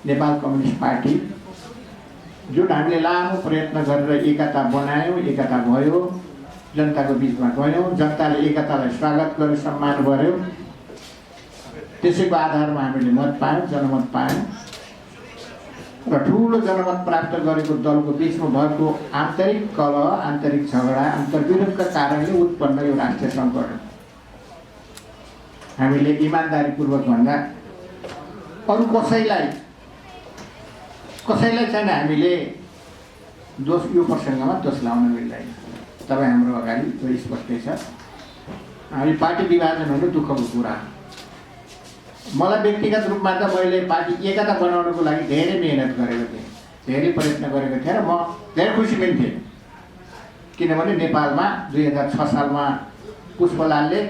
नेपाल कम्युनिस्ट पार्टी जुन हामीले लामो प्रयत्न गरेर एकता बनायौँ, एकता भयो, जनताको बिचमा गयौँ, जनताले एकतालाई स्वागत गर्यो, सम्मान गर्यो, त्यसैको आधारमा हामीले मत पायौँ, जनमत पायौँ र ठुलो जनमत प्राप्त गरेको दलको बिचमा भएको आन्तरिक कलह, आन्तरिक झगडा, अन्तर्विरोधका कारणले उत्पन्न यो राष्ट्रिय सङ्कट हो। हामीले इमान्दारीपूर्वक भन्दा अरू कसैलाई चाहिँ हामीले दोष यो प्रसङ्गमा दोष लाउन मिल्दैन। तपाईँ हाम्रो अगाडि यो स्पष्टै छ। हामी पार्टी विभाजन हुनु दुःखको कुरा हो। मलाई व्यक्तिगत रूपमा त मैले पार्टी एकता बनाउनको लागि धेरै मेहनत गरेको थिएँ, धेरै प्रयत्न गरेको थिएँ र म धेरै खुसी पनि थिएँ। किनभने नेपालमा 2006 सालमा पुष्पलालले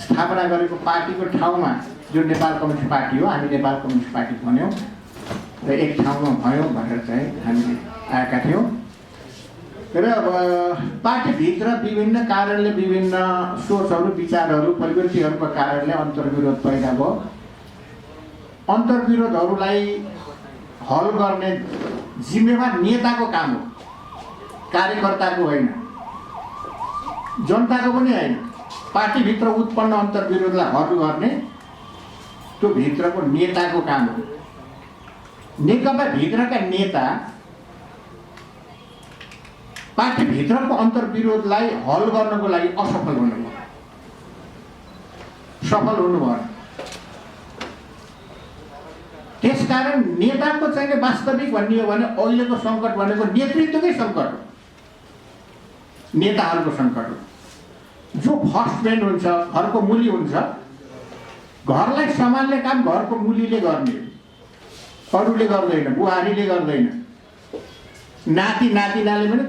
स्थापना गरेको पार्टीको ठाउँमा जुन नेपाल कम्युनिस्ट पार्टी हो, हामी नेपाल कम्युनिस्ट पार्टी भन्यौँ र एक ठाउँमा भयौँ भनेर चाहिँ हामीले आएका थियौँ। र पार्टीभित्र विभिन्न कारणले, विभिन्न सोचहरू, विचारहरू, प्रवृत्तिहरूको कारणले अन्तर्विरोध पैदा भयो। अन्तर्विरोधहरूलाई हल गर्ने जिम्मेवार नेताको काम हो, कार्यकर्ताको होइन, जनताको पनि होइन। पार्टीभित्र उत्पन्न अन्तर्विरोधलाई हल गर्ने त्यो भित्रको नेताको काम हो। नेकपा भित्रका नेता पार्टीभित्रको अन्तर्विरोधलाई हल गर्नको लागि असफल हुनुभयो, सफल हुनु भएन। त्यसकारण नेताको चाहिँ वास्तविक भन्ने हो भने अहिलेको सङ्कट भनेको नेतृत्वकै सङ्कट हो, नेताहरूको सङ्कट हो। जो फर्स्ट म्यान हुन्छ, घरको मुली हुन्छ, घरलाई सम्हाल्ने काम घरको मुलीले गर्ने, अरूले गर्दैन, बुहारीले गर्दैन। नाति नातिनाले पनि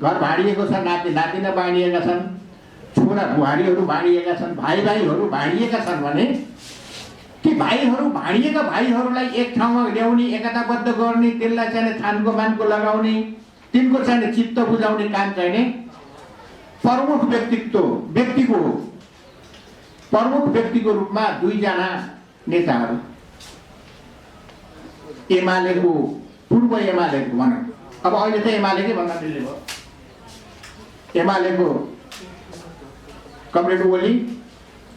घर भाँडिएको छ, नाति नातिना बाँडिएका छन्, छोरा बुहारीहरू बाँडिएका छन्, भाइहरू बाँडिएका छन् भने ती भाइहरू, भाँडिएका भाइहरूलाई एक ठाउँमा ल्याउने, एकताबद्ध गर्ने, त्यसलाई चाहिँ थानको मानको लगाउने, तिनको चाहिँ चित्त बुझाउने काम चाहिँ प्रमुख व्यक्तिको रूपमा दुईजना नेताहरू, एमालेको, पूर्व एमालेको भनौँ, अब अहिले त एमालेकै भन्न मिल्ने भयो, एमालेको कमरेड ओली,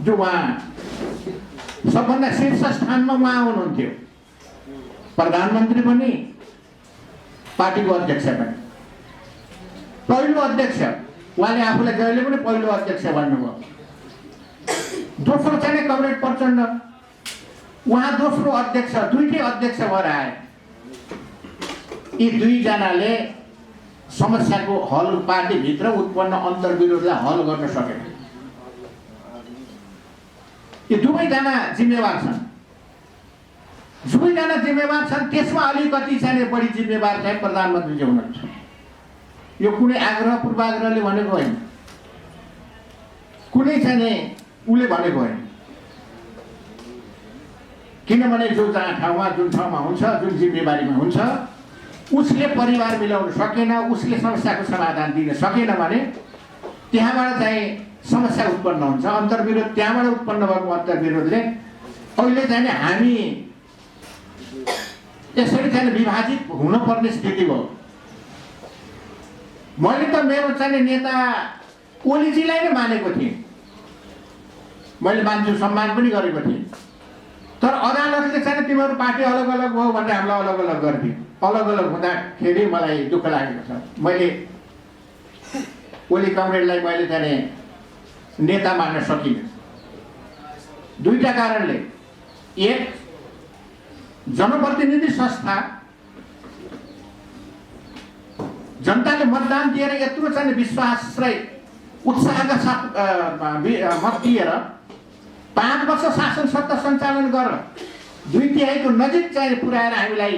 जो उहाँ सबभन्दा शीर्ष स्थानमा उहाँ हुनुहुन्थ्यो, प्रधानमन्त्री पनि, पार्टीको अध्यक्ष पनि, पहिलो अध्यक्ष। उहाँले आफूलाई जहिले पनि पहिलो अध्यक्ष भन्नुभयो। दोस्रो चाहिँ कमरेड प्रचण्ड, उहाँ दोस्रो अध्यक्ष, दुईटै अध्यक्ष भएर आए। यी दुईजनाले समस्याको हल, पार्टीभित्र उत्पन्न अन्तर्विरोधलाई हल गर्न सकेन। यी दुवैजना जिम्मेवार छन्, त्यसमा अलिकति चाहिँ बढी जिम्मेवार चाहिँ प्रधानमन्त्रीजी हुनुहुन्छ। यो कुनै आग्रह पूर्वाग्रहले भनेको होइन, कुनै चाहिँ उसले भनेको होइन। किनभने जुन ठाउँमा हुन्छ, जुन जिम्मेवारीमा हुन्छ, उसले परिवार मिलाउन सकेन, उसले समस्याको समाधान दिन सकेन भने त्यहाँबाट चाहिँ समस्या उत्पन्न हुन्छ। अन्तर्विरोध त्यहाँबाट उत्पन्न भएको अन्तर्विरोधले अहिले चाहिँ हामी यसरी चाहिँ विभाजित हुनुपर्ने स्थिति भयो। मैले त मेरो चाहिँ नेता ओलीजीलाई नै मानेको थिएँ, मैले मान्छे सम्मान पनि गरेको थिएँ। तर अदालतले चाहिँ तिमीहरू पार्टी अलग अलग भयो भनेर हामीलाई अलग अलग गरिदियो। अलग अलग हुँदाखेरि मलाई दुःख लागेको छ। मैले ओली कमरेडलाई मैले चाहिँ नेता मान्न सकिनँ, दुईटा कारणले। एक, जनप्रतिनिधि संस्था जनताले मतदान दिएर यत्रो चाहिँ विश्वास र उत्साहका साथ मत दिएर 5 वर्ष शासन सत्ता सञ्चालन गरेर 2/3 नजिक चाहिँ पुर्याएर हामीलाई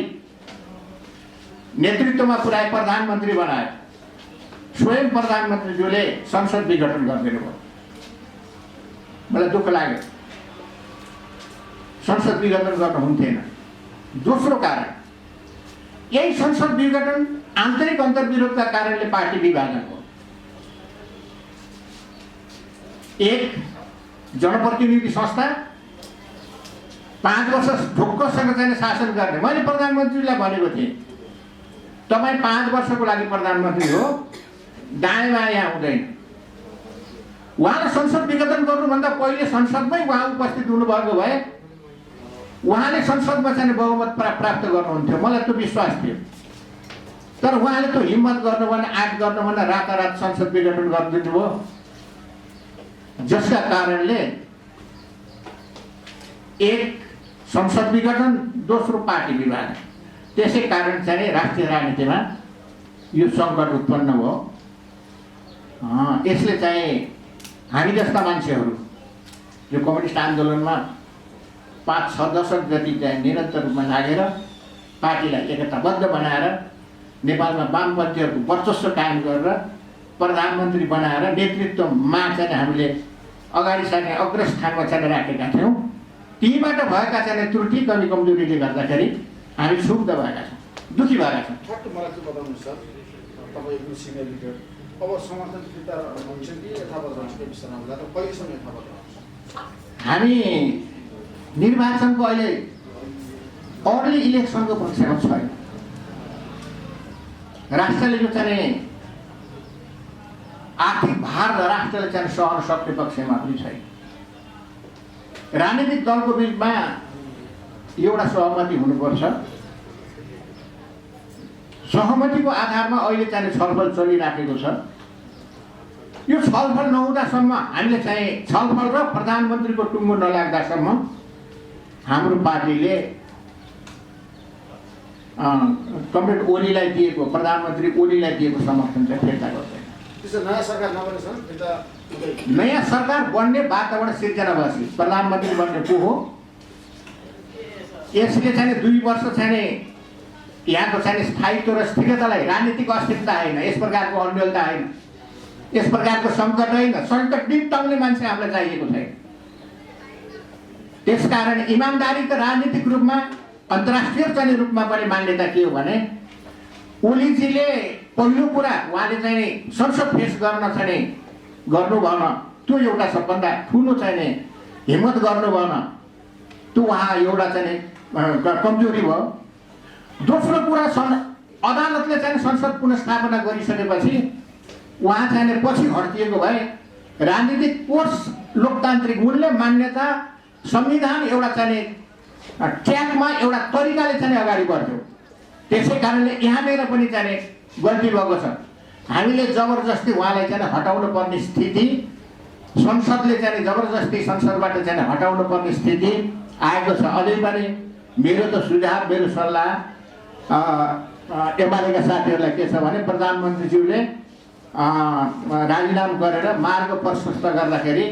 नेतृत्वमा पुर्याए, प्रधानमन्त्री बनाए। स्वयं प्रधानमन्त्रीज्यूले संसद विघटन गरिदिनु भयो। मलाई दुःख लाग्यो, संसद विघटन गर्न हुन्थेन। दोस्रो कारण, यही संसद विघटन आन्तरिक अन्तर्विरोधका कारणले पार्टी विभाजन हो। एक, जनप्रतिनिधि संस्था 5 वर्ष ढुक्कसँग चाहिँ शासन गर्ने। मैले प्रधानमन्त्रीलाई भनेको थिएँ, तपाईँ 5 वर्षको लागि प्रधानमन्त्री हो, दायाँ बायाँ हुँदैन। उहाँले संसद विघटन गर्नुभन्दा पहिले संसदमै उहाँ उपस्थित हुनुभएको भए उहाँले संसदमा चाहिँ बहुमत प्राप्त गर्नुहुन्थ्यो, मलाई त्यो विश्वास थियो। तर उहाँले त्यो हिम्मत गर्नु भएन, आँट गर्नु भएन, रातारात संसद विघटन गरिदिनु भयो, जसका कारणले एक संसद विघटन, दोस्रो पार्टी विभाजन। त्यसै कारण चाहिँ राष्ट्रिय राजनीतिमा यो सङ्कट उत्पन्न भयो। यसले चाहिँ हामी जस्ता मान्छेहरू जो कम्युनिस्ट आन्दोलनमा 5-6 दशक जति चाहिँ निरन्तर रूपमा लागेर पार्टीलाई एकताबद्ध बनाएर नेपालमा वामपन्थीहरूको वर्चस्व कायम गरेर प्रधानमन्त्री बनाएर नेतृत्वमा चाहिँ हामीले अगाडि सार्ने अग्रस्थानमा चाहिँ राखेका थियौँ। तीबाट भएका चाहिँ त्रुटि कमी कमजोरीले गर्दाखेरि हामी क्षुब्ध भएका छौँ, दुःखी भएका छौँ। ठ्याक्क मलाई चाहिँ बताउनु सर, तपाईँ एकदम सिनियर लिडर, अब समर्थन फिर्ता हुन्छ कि यथावत रहन्छ केपी शर्मा ओलीलाई, त कहिलेसम्म यथावत रहन्छ? हामी निर्वाचनको अहिले अर्ली इलेक्सनको पक्षमा छैन। राष्ट्रले जो चाहिँ आर्थिक भार राष्ट्रले चाहिँ सहन सक्ने पक्षमा पनि छैन। राजनीतिक दलको बिचमा एउटा सहमति हुनुपर्छ। सहमतिको आधारमा अहिले चाहिँ छलफल चलिराखेको छ। यो छलफल नहुँदासम्म हामीले चाहिँ छलफल र प्रधानमन्त्रीको टुङ्गो नलाग्दासम्म हाम्रो पार्टीले कमरेड ओलीलाई दिएको, प्रधानमन्त्री ओलीलाई दिएको समर्थन चाहिँ फिर्ता गर्दैन। त्यसो नयाँ सरकार नबनेसम्म फिर्ता हुँदैन। नयाँ सरकार बन्ने वातावरण सिर्जना भएपछि प्रधानमन्त्री बन्ने को हो? यसले चाहिँ 2 वर्ष चाहिँ यहाँको चाहिँ स्थायित्व र स्थिरतालाई, राजनीतिक अस्थिरता होइन, यस प्रकारको अन्यलता होइन, यस प्रकारको सङ्कट होइन, सङ्कट निम्ताउने मान्छे हामीलाई चाहिएको छैन। त्यसकारण इमान्दारीको राजनीतिक रूपमा, अन्तर्राष्ट्रिय चाहिँ रूपमा पनि मान्यता के हो भने ओलीजीले पहिलो कुरा उहाँले चाहिँ संसद फेस गर्न चाहिँ गर्नु भएन, त्यो एउटा सबभन्दा ठुलो चाहिँ हिम्मत गर्नु भएन, त्यो उहाँ एउटा चाहिँ कमजोरी भयो। दोस्रो कुरा अदालतले चाहिँ संसद पुनर्स्थापना गरिसकेपछि उहाँ चाहिँ पछि हट्दिएको भए राजनीतिक कोर्स, लोकतान्त्रिक मूल्य, मान्यता, संविधान एउटा चाहिँ ट्र्याकमा एउटा तरिकाले चाहिँ अगाडि बढ्थ्यो। त्यसै कारणले यहाँनिर पनि चाहिँ गल्ती भएको छ। हामीले जबरजस्ती उहाँलाई चाहिँ हटाउनु पर्ने स्थिति, संसदले चाहिँ जबरजस्ती संसदबाट चाहिँ हटाउनु पर्ने स्थिति आएको छ। अझै पनि मेरो त सुझाव, मेरो सल्लाह एमालेका साथीहरूलाई के छ भने प्रधानमन्त्रीज्यूले राजीनामा गरेर मार्ग प्रशस्त गर्दाखेरि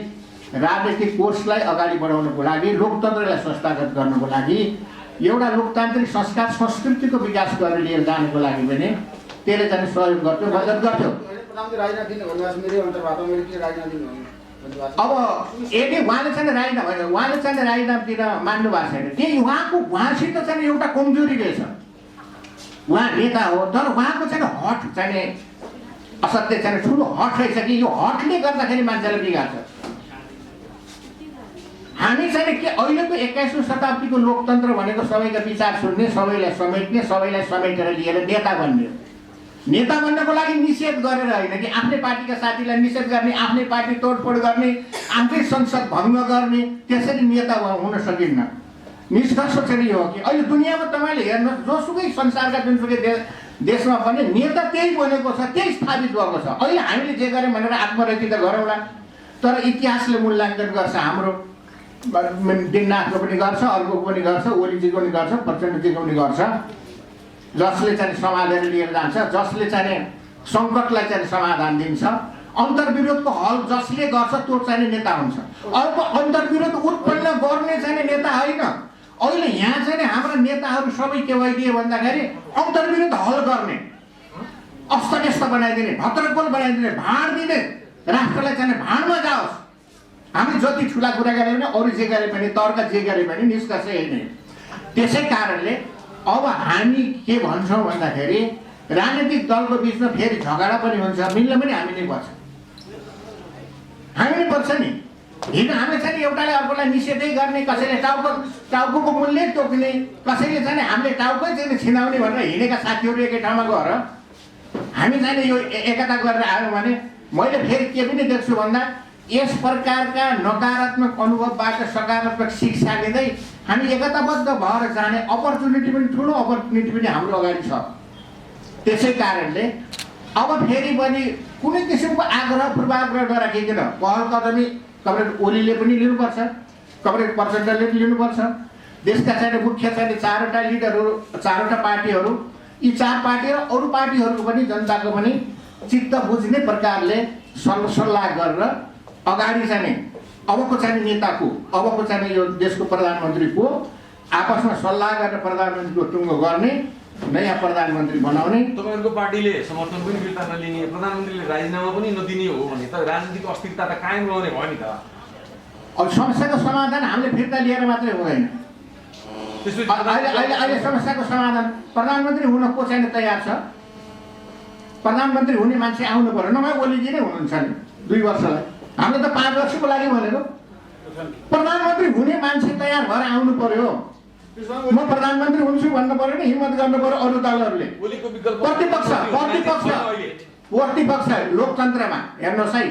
राजनीतिक कोर्सलाई अगाडि बढाउनको लागि, लोकतन्त्रलाई संस्थागत गर्नको लागि, एउटा लोकतान्त्रिक संस्कार संस्कृतिको विकास गरेर लिएर जानुको लागि पनि त्यसले चाहिँ सहयोग गर्थ्यो, मद्दत गर्थ्यो। प्रधानमन्त्री राजीनामा दिने भन्नुभएको छ, मेरै अन्तर्वार्ता मैले के राजीनामा दिनु भन्नुभएको छ। अब यदि उहाँले चाहिँ राजीनामा होइन, उहाँले चाहिँ राजीनामा दिन मान्नु भएको छैन, त्यही उहाँसित चाहिँ एउटा कमजोरी रहेछ। उहाँ नेता हो, तर उहाँको चाहिँ हट चाहिँ असत्य चाहिँ ठुलो हट रहेछ कि यो हटले गर्दाखेरि मान्छेलाई बिगार्छ। हामी चाहिँ के अहिलेको 21औं शताब्दीको लोकतन्त्र भनेको सबैका विचार सुन्ने, सबैलाई समेट्ने, सबैलाई समेटेर लिएर नेता बन्ने। नेता बन्नको लागि निषेध गरेर होइन कि आफ्नै पार्टीका साथीलाई निषेध गर्ने, आफ्नै पार्टी तोडफोड गर्ने, आफ्नै संसद भङ्ग गर्ने, त्यसरी नेता हुन सकिन्न। निष्कर्ष चाहिँ यो हो कि अहिले दुनियाँमा तपाईँले हेर्नुहोस्, जोसुकै संसारका जुनसुकै देशमा पनि नेता त्यही बनेको छ, त्यही स्थापित भएको छ। अहिले हामीले जे गर्यौँ भनेर आत्मरति त गरौँला, तर इतिहासले मूल्याङ्कन गर्छ। हाम्रो दिननाथको पनि गर्छ, अर्को पनि गर्छ, ओलीजीको पनि गर्छ, प्रचण्डजीको पनि गर्छ, जसले चाहिँ सम्हालेर लिएर जान्छ, जसले चाहिँ सङ्कटलाई चाहिँ समाधान दिन्छ। अन्तर्विरोधको हल जसले गर्छ त्यो चाहिँ नेता हुन्छ। अर्को अन्तर्विरोध उत्पन्न गर्ने चाहिँ नेता होइन। अहिले यहाँ चाहिँ हाम्रा नेताहरू सबै के भइदिए भन्दाखेरि अन्तर्विरोध हल गर्ने, अस्तव्यस्त बनाइदिने, भद्रकोल बनाइदिने, भाँड दिने, राष्ट्रलाई चाहिँ भाँडमा जाओस्। हामी जति ठुला कुरा गरे पनि, अरू जे गरे पनि, तर्क जे गरे पनि निष्कर्ष यही नै। त्यसै कारणले अब हामी के भन्छौँ भन्दाखेरि राजनीतिक दलको बिचमा फेरि झगडा पनि हुन्छ, मिल्न पनि हामी नै पर्छ, हामी नै पर्छ नि। हिजो हामीले चाहिँ एउटाले अर्कोलाई निषेधै गर्ने, कसैले टाउको मूल्य तोक्ने, कसैले चाहिँ हामीले टाउकै चाहिँ छिनाउने भनेर हिँडेका साथीहरू एकै ठाउँमा गएर हामी चाहिँ यो एकता गरेर आयौँ भने मैले फेरि के पनि देख्छु भन्दा यस प्रकारका नकारात्मक अनुभवबाट सकारात्मक शिक्षा लिँदै हामी एकताबद्ध भएर जाने अपर्च्युनिटी पनि ठुलो अपर्च्युनिटी पनि हाम्रो अगाडि छ। त्यसै कारणले अब फेरि पनि कुनै किसिमको आग्रह पूर्वाग्रह नराखिकन पहल कदमी कमरेड ओलीले पनि लिनुपर्छ, कमरेड प्रचण्डले पनि लिनुपर्छ। देशका चाहिँ मुख्य चाहिँ चारवटा लिडरहरू, चारवटा पार्टीहरू, यी चार पार्टी र अरू पार्टीहरूको पनि जनताको पनि चित्त बुझ्ने प्रकारले सल्लाह गरेर अगाडि चाहिँ अबको चाहिँ नेताको, अबको चाहिँ यो देशको प्रधानमन्त्रीको आपसमा सल्लाह गरेर प्रधानमन्त्रीको टुङ्गो गर्ने, नयाँ प्रधानमन्त्री बनाउने। तपाईँहरूको पार्टीले समर्थन पनि फिर्ता नलिने, प्रधानमन्त्रीले राजीनामा पनि नदिने हो भने त राजनीतिक अस्थिरता त कायम रहने भयो नि त। अब समस्याको समाधान हामीले फिर्ता लिएर मात्रै हुँदैन। अहिले समस्याको समाधान प्रधानमन्त्री हुन को चाहिँ तयार छ? प्रधानमन्त्री हुने मान्छे आउनु पर्यो। नभए ओलीजी नै हुनुहुन्छ नि 2 वर्षलाई, हामीले त 5 वर्षको लागि भनेको। प्रधानमन्त्री हुने मान्छे तयार भएर आउनु पर्यो। म प्रधानमन्त्री हुन्छु भन्नु पर्यो नि, हिम्मत गर्नु पर्यो अरू दलहरूले। प्रतिपक्ष लोकतन्त्रमा हेर्नुहोस् है,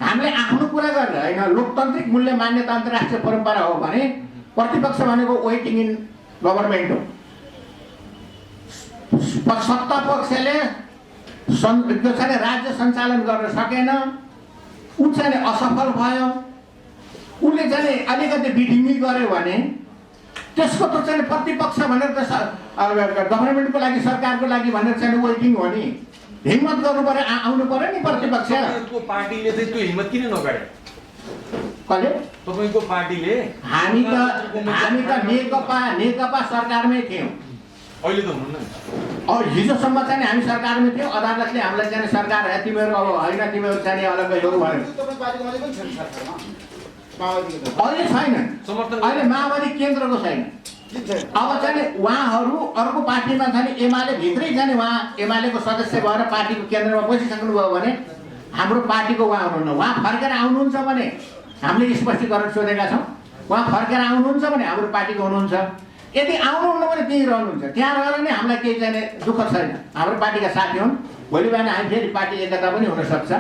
हामीले आफ्नो कुरा गरेर होइन, लोकतान्त्रिक मूल्य मान्यता अन्तर्राष्ट्रिय परम्परा हो भने प्रतिपक्ष भनेको वेटिङ इन गभर्मेन्ट हो। सत्ता पक्षले राज्य सञ्चालन गर्न सकेन, ऊ चाहिँ असफल भयो, उसले चाहिँ अलिकति बिढिमी गर्यो भने त्यसको त चाहिँ प्रतिपक्ष भनेर त गभर्मेन्टको लागि, सरकारको लागि भनेर चाहिँ वेटिङ हो नि। हिम्मत गर्नु पर्यो, आउनु पर्यो नि प्रतिपक्ष। पार्टीले चाहिँ त्यो हिम्मत किन नगरे? कसले? तपाईँको पार्टीले। हामी त नेकपा सरकारमै थियौँ। अहिले त हुनुहुन्न। हिजोसम्म चाहिँ हामी सरकारमै थियौँ। अदालतले हामीलाई चाहिँ सरकार तिमीहरू अब होइन, तिमीहरू चाहिँ अलग्गै हो भन्यो। अहिले छैन, अहिले माओवादी केन्द्रको छैन। अब चाहिँ उहाँहरू अर्को पार्टीमा चाहिँ एमाले भित्रै जाने, उहाँ एमालेको सदस्य भएर पार्टीको केन्द्रमा बसिसक्नुभयो भने हाम्रो पार्टीको उहाँ हुनुहुन्न। उहाँ फर्केर आउनुहुन्छ भने हामीले स्पष्टीकरण सोधेका छौँ। उहाँ फर्केर आउनुहुन्छ भने हाम्रो पार्टीको हुनुहुन्छ। यदि आउनुहुन्न भने त्यहीँ रहनुहुन्छ, त्यहाँ रहेर नै हामीलाई केही चाहिँ दुःख छैन। हाम्रो पार्टीका साथी हुन्, भोलि बिहान हामी फेरि पार्टी एकता पनि हुनसक्छ।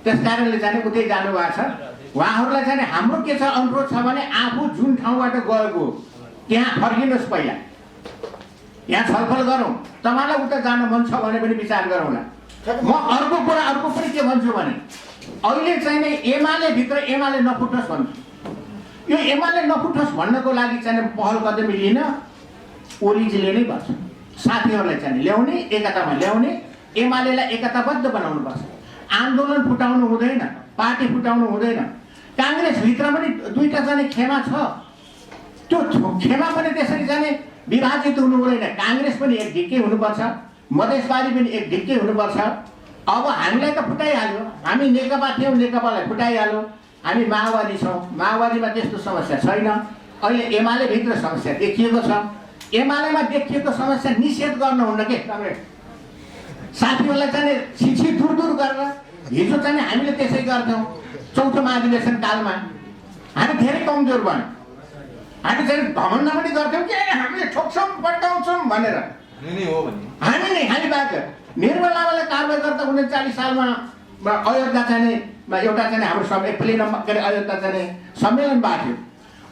त्यस कारणले चाहिँ उतै जानुभएको छ। उहाँहरूलाई चाहिँ हाम्रो के छ अनुरोध छ भने आफू जुन ठाउँबाट गएको त्यहाँ फर्किनुहोस्, पहिला यहाँ छलफल गरौँ। तपाईँलाई उता जान मन छ भने पनि विचार गरौँला। म अर्को कुरा अर्को पनि के भन्छु भने अहिले चाहिँ एमाले भित्र एमाले नफुटोस् भन्छु। यो एमाले नफुटोस् भन्नको लागि चाहिँ पहल कदमी लिन ओलीजीले नै भन्छ। साथीहरूलाई चाहिँ ल्याउने, एकतामा ल्याउने, एमालेलाई एकताबद्ध बनाउनुपर्छ। आन्दोलन फुटाउनु हुँदैन, पार्टी फुटाउनु हुँदैन। काङ्ग्रेसभित्र पनि 2टा जाने खेमा छ, त्यो खेमा पनि त्यसरी जाने विभाजित हुनु हुँदैन। काङ्ग्रेस पनि एक ढिक्कै हुनुपर्छ, मधेसवादी पनि एक ढिक्कै हुनुपर्छ। अब हामीलाई त फुटाइहाल्यो, हामी नेकपा थियौँ, नेकपालाई फुटाइहाल्यो। हामी माओवादी छौँ, माओवादीमा त्यस्तो समस्या छैन। अहिले एमाले भित्र समस्या देखिएको छ। एमालेमा देखिएको समस्या निषेध गर्नुहुन्न के तपाईँ साथीहरूलाई चाहिँ छिछि दूर गरेर। हिजो चाहिँ हामीले त्यसै गर्थ्यौँ। चौथो महाधिवेशन कालमा हामी धेरै कमजोर भयौँ। हामी चाहिँ घमण्ड पनि गर्थ्यौँ कि हामीले ठोक्छौँ पड्काउँछौँ भनेर। हामी बाहेक निर्मल लामाले कारवाही गर्दा 39 सालमा अयोध्या चाहिँ एउटा चाहिँ हाम्रो प्लेनमा के अरे अयोध्या चाहिँ सम्मेलन भएको थियो।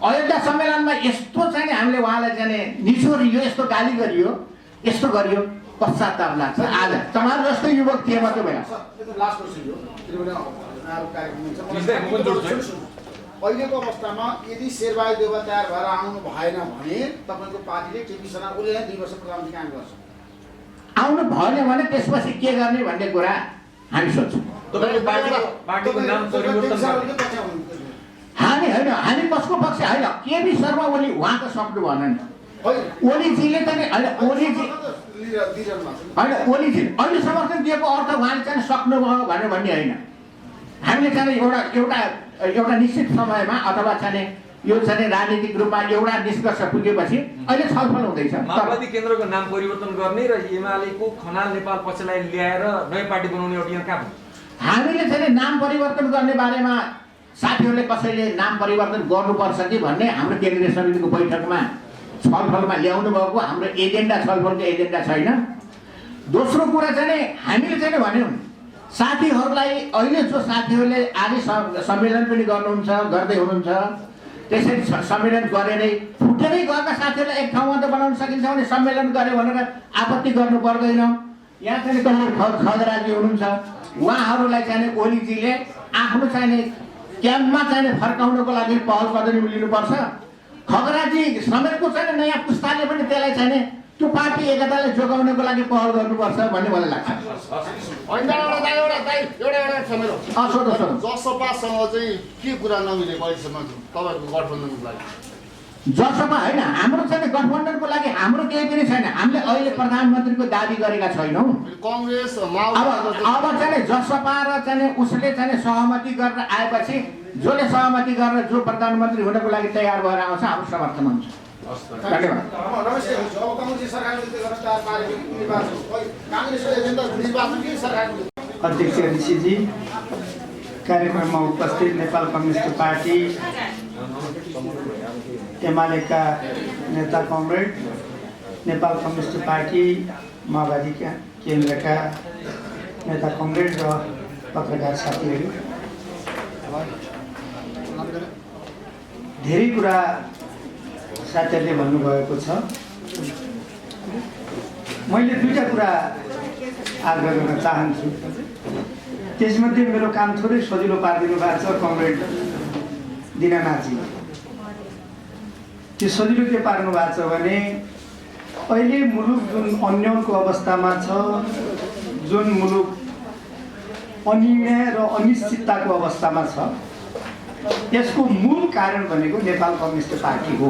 अयोध्या सम्मेलनमा यस्तो चाहिँ हामीले उहाँलाई चाहिँ निचोरियो, यस्तो गाली गरियो, यस्तो गरियो, पश्चाताप लाग्छ। आज तपाईँहरू जस्तो युवक थिए मात्रै भएन। अहिलेको अवस्थामा यदि शेरबहादुर देउवा तयार भएर आउनु भएन भने तपाईँको पार्टीले केपी शर्मा ओलीलाई 2 वर्ष प्रधानमन्त्री काम गर्छ। आउनु भएन भने त्यसपछि के गर्ने भन्ने कुरा हामी सोच्छौँ। हामी होइन, हामी कसको पक्ष होइन। केपी शर्मा ओली उहाँको सक्नु भएन नि। ओलीजीले त होइन, ओलीजी होइन, ओलीजी अहिले समर्थन दिएको अर्थ उहाँले चाहिँ सक्नुभयो भन्यो भन्ने होइन। हामीले चाहिँ एउटा निश्चित समयमा अथवा चाहिँ यो चाहिँ राजनीतिक रूपमा एउटा निष्कर्ष पुगेपछि अहिले छलफल हुँदैछ। माओवादी केन्द्रको नाम परिवर्तन गर्ने र एमालेको खनाल नेपाल पक्षलाई ल्याएर नयाँ पार्टी बनाउने अभियान कहाँ? हामीले चाहिँ नाम परिवर्तन गर्ने बारेमा साथीहरूले कसैले नाम परिवर्तन गर्नुपर्छ कि भन्ने हाम्रो केन्द्रीय समितिको बैठकमा छलफलमा ल्याउनु भएको हाम्रो एजेन्डा छलफलको एजेन्डा छैन। दोस्रो कुरा चाहिँ हामीले चाहिँ भन्यौँ साथीहरूलाई अहिले जो साथीहरूले आज सम्मेलन पनि गर्नुहुन्छ गर्दै हुनुहुन्छ त्यसरी सम्मेलन गरेरै फुटेरै गएका साथीहरूलाई एक ठाउँमा त बनाउन सकिन्छ भने सम्मेलन गऱ्यो भनेर आपत्ति गर्नु पर्दैन। यहाँ चाहिँ खगराजी हुनुहुन्छ उहाँहरूलाई चाहिँ ओलीजीले आफ्नो चाहिँ क्याम्पमा चाहिँ फर्काउनको लागि पहल कदमी लिनुपर्छ। खगराजी समेतको चाहिँ नयाँ पुस्ताले पनि त्यसलाई चाहिँ त्यो पार्टी एकतालाई जोगाउनको लागि पहल गर्नुपर्छ भन्ने मलाई लाग्छ। जसपासँग चाहिँ के कुरा नमिलेको अहिलेसम्म तपाईँहरूको गठबन्धनको लागि? जसपा होइन हाम्रो चाहिँ गठबन्धनको लागि हाम्रो केही पनि छैन। हामीले अहिले प्रधानमन्त्रीको दाबी गरेका छैनौँ। कङ्ग्रेस अब चाहिँ जसपा र चाहिँ उसले चाहिँ सहमति गरेर आएपछि जसले सहमति गरेर जो प्रधानमन्त्री हुनको लागि तयार भएर आउँछ हाम्रो समर्थन हुन्छ। धन्यवाद। अध्यक्ष ऋषिजी, कार्यक्रममा उपस्थित नेपाल कम्युनिस्ट पार्टी एमालेका नेता कमरेड, नेपाल कम्युनिस्ट पार्टी माओवादी केन्द्रका नेता कमरेड र पत्रकार साथीहरू, धेरै कुरा साथीहरूले भन्नुभएको छ। मैले दुईटा कुरा आग्रह गर्न चाहन्छु। त्यसमध्ये मेरो काम थोरै सजिलो पारिदिनु भएको छ कमरेड दिनानाथजी। त्यो सजिलो के पार्नु भएको छ भने अहिले मुलुक जुन अन्यलको अवस्थामा छ, जुन मुलुक अनिर्णय र अनिश्चितताको अवस्थामा छ, यसको मूल कारण भनेको नेपाल कम्युनिस्ट पार्टी हो।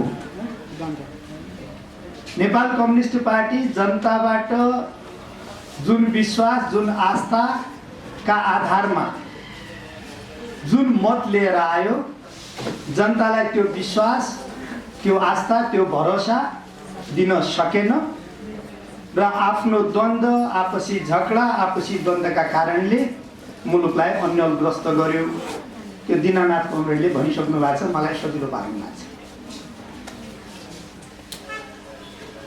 नेपाल कम्युनिस्ट पार्टी जनताबाट जुन विश्वास, जुन आस्थाका आधारमा जुन मत लिएर आयो, जनतालाई त्यो विश्वास, त्यो आस्था, त्यो भरोसा दिन सकेन र आफ्नो द्वन्द्व, आपसी झगडा, आपसी द्वन्द्वका कारणले मुलुकलाई अन्यलग्रस्त गर्यो। त्यो दिनानाथ कमरेडले भनिसक्नु भएको छ, मलाई सजिलो पार्नु भएको छ।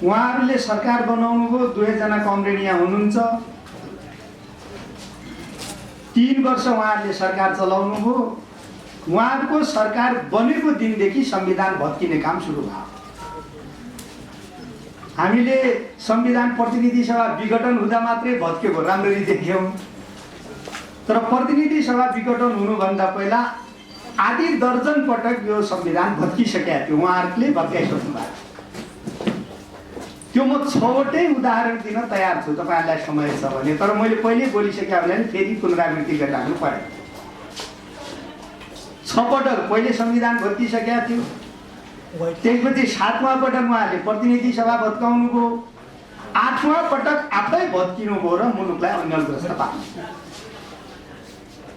उहाँहरूले सरकार बनाउनु भयो, 2 जना कमरेड यहाँ हुनुहुन्छ। 3 वर्ष उहाँहरूले सरकार चलाउनु भयो। उहाँहरूको सरकार बनेको दिनदेखि संविधान भत्किने काम सुरु भयो। हामीले संविधान प्रतिनिधि सभा विघटन हुँदा मात्रै भत्केको राम्ररी देख्यौँ, तर प्रतिनिधि सभा विघटन हुनुभन्दा पहिला आधी दर्जन पटक यो संविधान भत्किसकेका थियो, उहाँहरूले भत्काइसक्नु भएको। त्यो म 6वटै उदाहरण दिन तयार छु तपाईँहरूलाई समय छ भने, तर मैले पहिले बोलिसकेँ भने फेरि पुनरावृत्ति गरिराख्नु पर्यो। 6 पटक पहिले संविधान भत्किसकेका थियो, त्यसपछि 7वाँ पटक उहाँहरूले प्रतिनिधि सभा भत्काउनुभयो, 8वाँ पटक आफै भत्किनुभयो र मुलुकलाई अन्यलग्रस्त पार्नु।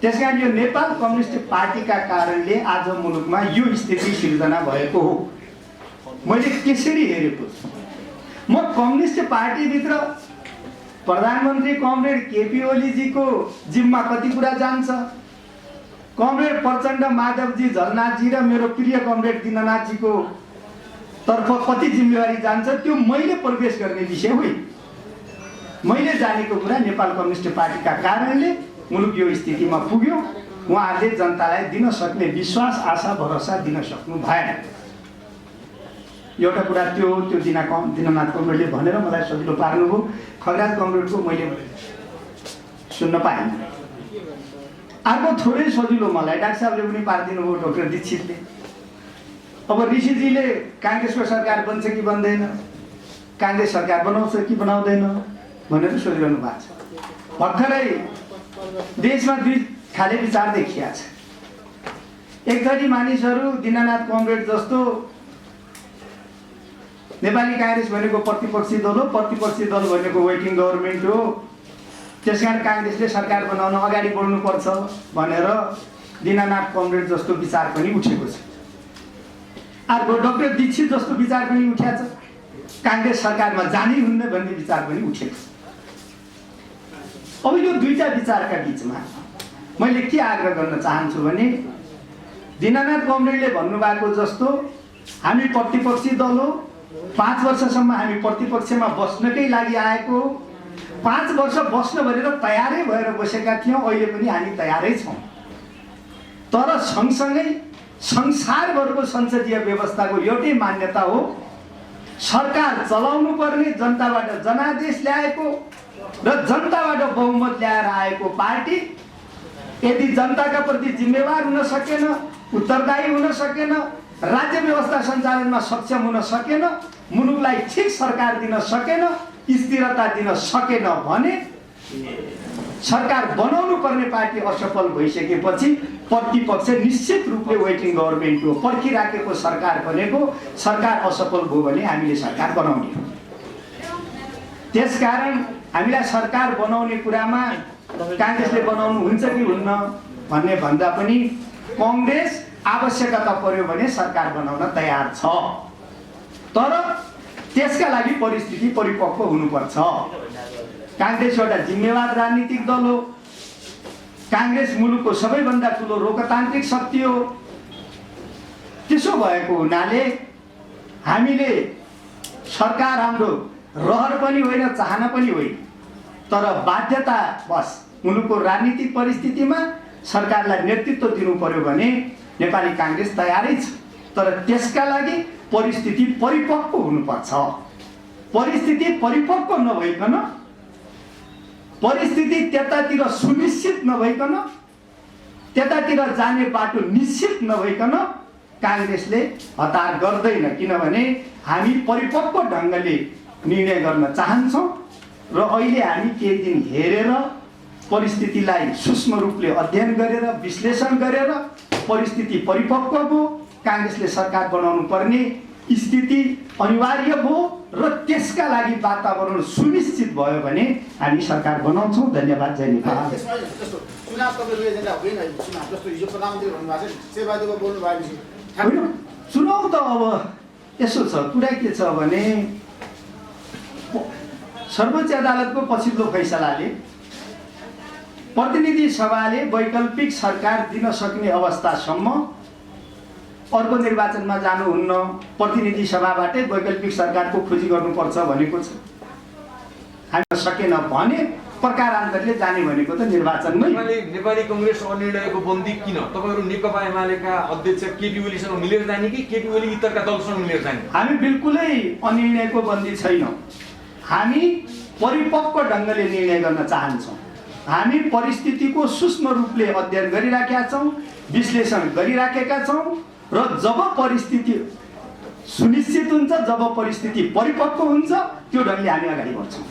त्यसकारण यो नेपाल कम्युनिस्ट पार्टीका कारणले आज मुलुकमा यो स्थिति सिर्जना भएको हो। मैले त्यसरी हेरेको छु। म कम्युनिस्ट पार्टीभित्र प्रधानमन्त्री कमरेड केपी ओलीजीको जिम्मा कति कुरा जान्छ, कमरेड प्रचण्ड, माधवजी, झलनाथजी र मेरो प्रिय कमरेड दिनानाथजीको तर्फ कति जिम्मेवारी जान्छ, त्यो मैले प्रवेश गर्ने विषय होइन। मैले जानेको कुरा नेपाल कम्युनिस्ट पार्टीका कारणले मुलुक यो स्थितिमा पुग्यो। उहाँहरूले जनतालाई दिन सक्ने विश्वास, आशा, भरोसा दिन सक्नु भएन। एउटा कुरा त्यो दिनानाथ कमरेडले भनेर मलाई सजिलो पार्नुभयो। खगराज कमरेडको मैले सुन्न पाएन। अर्को थोरै सजिलो मलाई डाक्टर साहबले पनि पारिदिनु भयो, डाक्टर दीक्षितले। अब ऋषिजीले काङ्ग्रेसको सरकार बन्छ कि बन्दैन, काङ्ग्रेस सरकार बनाउँछ कि बनाउँदैन भनेर सोधिरहनु भएको छ। भर्खरै देशमा 2 खाले विचार देखिया छ। एक थरी मानिसहरू दीनानाथ कमरेड जस्तो नेपाली काङ्ग्रेस भनेको प्रतिपक्षी दल हो, प्रतिपक्षी दल भनेको वेटिङ गभर्मेन्ट हो, त्यसकारण काङ्ग्रेसले सरकार बनाउन अगाडि बढ्नुपर्छ भनेर दीनानाथ कमरेड जस्तो विचार पनि उठेको छ। अर्को डाक्टर दीक्षित जस्तो विचार पनि उठेको छ, काङ्ग्रेस सरकारमा जानै हुन्न भन्ने विचार पनि उठेको छ। अब यो दुईटा विचारका बिचमा मैले के आग्रह गर्न चाहन्छु भने दीनानाथ गौमरेले भन्नुभएको जस्तो हामी प्रतिपक्षी दल हो, 5 वर्षसम्म हामी प्रतिपक्षमा बस्नकै लागि आएको, 5 वर्ष बस्न भनेर तयारै भएर बसेका थियौँ, अहिले पनि हामी तयारै छौँ। तर सँगसँगै संसारभरको संसदीय व्यवस्थाको एउटै मान्यता हो, सरकार चलाउनु पर्ने जनताबाट जनादेश ल्याएको र जनताबाट बहुमत ल्याएर आएको पार्टी यदि जनताका प्रति जिम्मेवार हुन सकेन, उत्तरदायी हुन सकेन, राज्य व्यवस्था सञ्चालनमा सक्षम हुन सकेन, मुलुकलाई ठिक सरकार दिन सकेन, स्थिरता दिन सकेन भने सरकार बनाउनु पर्ने पार्टी असफल भइसकेपछि प्रतिपक्ष निश्चित रूपले वेटिङ गभर्मेन्ट हो। पर्खिराखेको सरकार भनेको सरकार असफल भयो भने हामीले सरकार बनाउने हो। त्यसकारण हामीलाई सरकार बनाउने कुरामा काङ्ग्रेसले बनाउनु हुन्छ कि हुन्न भन्ने भन्दा पनि कङ्ग्रेस आवश्यकता पर्यो भने सरकार बनाउन तयार छ, तर त्यसका लागि परिस्थिति परिपक्व हुनुपर्छ। काङ्ग्रेस एउटा जिम्मेवार राजनीतिक दल हो। काङ्ग्रेस मुलुकको सबैभन्दा ठुलो लोकतान्त्रिक शक्ति हो। त्यसो भएको हुनाले हामीले सरकार हाम्रो रहर पनि होइन, चाहना पनि होइन, तर बाध्यतावश मुलुकको राजनीतिक परिस्थितिमा सरकारलाई नेतृत्व दिनु पर्यो भने नेपाली काङ्ग्रेस तयारै छ, तर त्यसका लागि परिस्थिति परिपक्व हुनुपर्छ। परिस्थिति परिपक्व नभइकन, परिस्थिति त्यतातिर सुनिश्चित नभइकन, त्यतातिर जाने बाटो निश्चित नभइकन काङ्ग्रेसले हतार गर्दैन, किनभने हामी परिपक्व ढङ्गले निर्णय गर्न चाहन्छौँ र अहिले हामी केही दिन हेरेर परिस्थितिलाई सूक्ष्म रूपले अध्ययन गरेर विश्लेषण गरेर परिस्थिति परिपक्व भयो, काङ्ग्रेसले सरकार बनाउनु पर्ने स्थिति अनिवार्य भयो र त्यसका लागि वातावरण सुनिश्चित भयो भने हामी सरकार बनाउँछौँ। धन्यवाद। जय नेपाल। चुनाव तपाईँले एजेन्डा होइन, चुनाव जस्तो हिजो प्रधानमन्त्री भन्नुभएको छ, शेरबहादुरले बोल्नु भएको होइन, चुनाव त अब यसो छ, कुरा के छ भने सर्वोच्च अदालतको पछिल्लो फैसलाले प्रतिनिधि सभाले वैकल्पिक सरकार दिन सक्ने अवस्थासम्म अर्को निर्वाचनमा जानुहुन्न, प्रतिनिधि सभाबाटै वैकल्पिक सरकारको खोजी गर्नुपर्छ भनेको छ। हामी सकेन भने प्रकारान्तरले जाने भनेको त निर्वाचनमै। नेपाली कङ्ग्रेस अनिर्णयको बन्दी किन? तपाईँहरू नेकपा एमालेका अध्यक्ष केपी ओलीसँग मिलेर जाने कि केपी ओली इतरका दलसँग मिलेर जाने? हामी बिल्कुलै अनिर्णयको बन्दी छैनौँ। हामी परिपक्व ढङ्गले निर्णय गर्न चाहन्छौँ। हामी परिस्थितिको सूक्ष्म रूपले अध्ययन गरिराखेका छौँ, विश्लेषण गरिराखेका छौँ र जब परिस्थिति सुनिश्चित हुन्छ, जब परिस्थिति परिपक्व हुन्छ, त्यो ढङ्गले हामी अगाडि बढ्छौँ।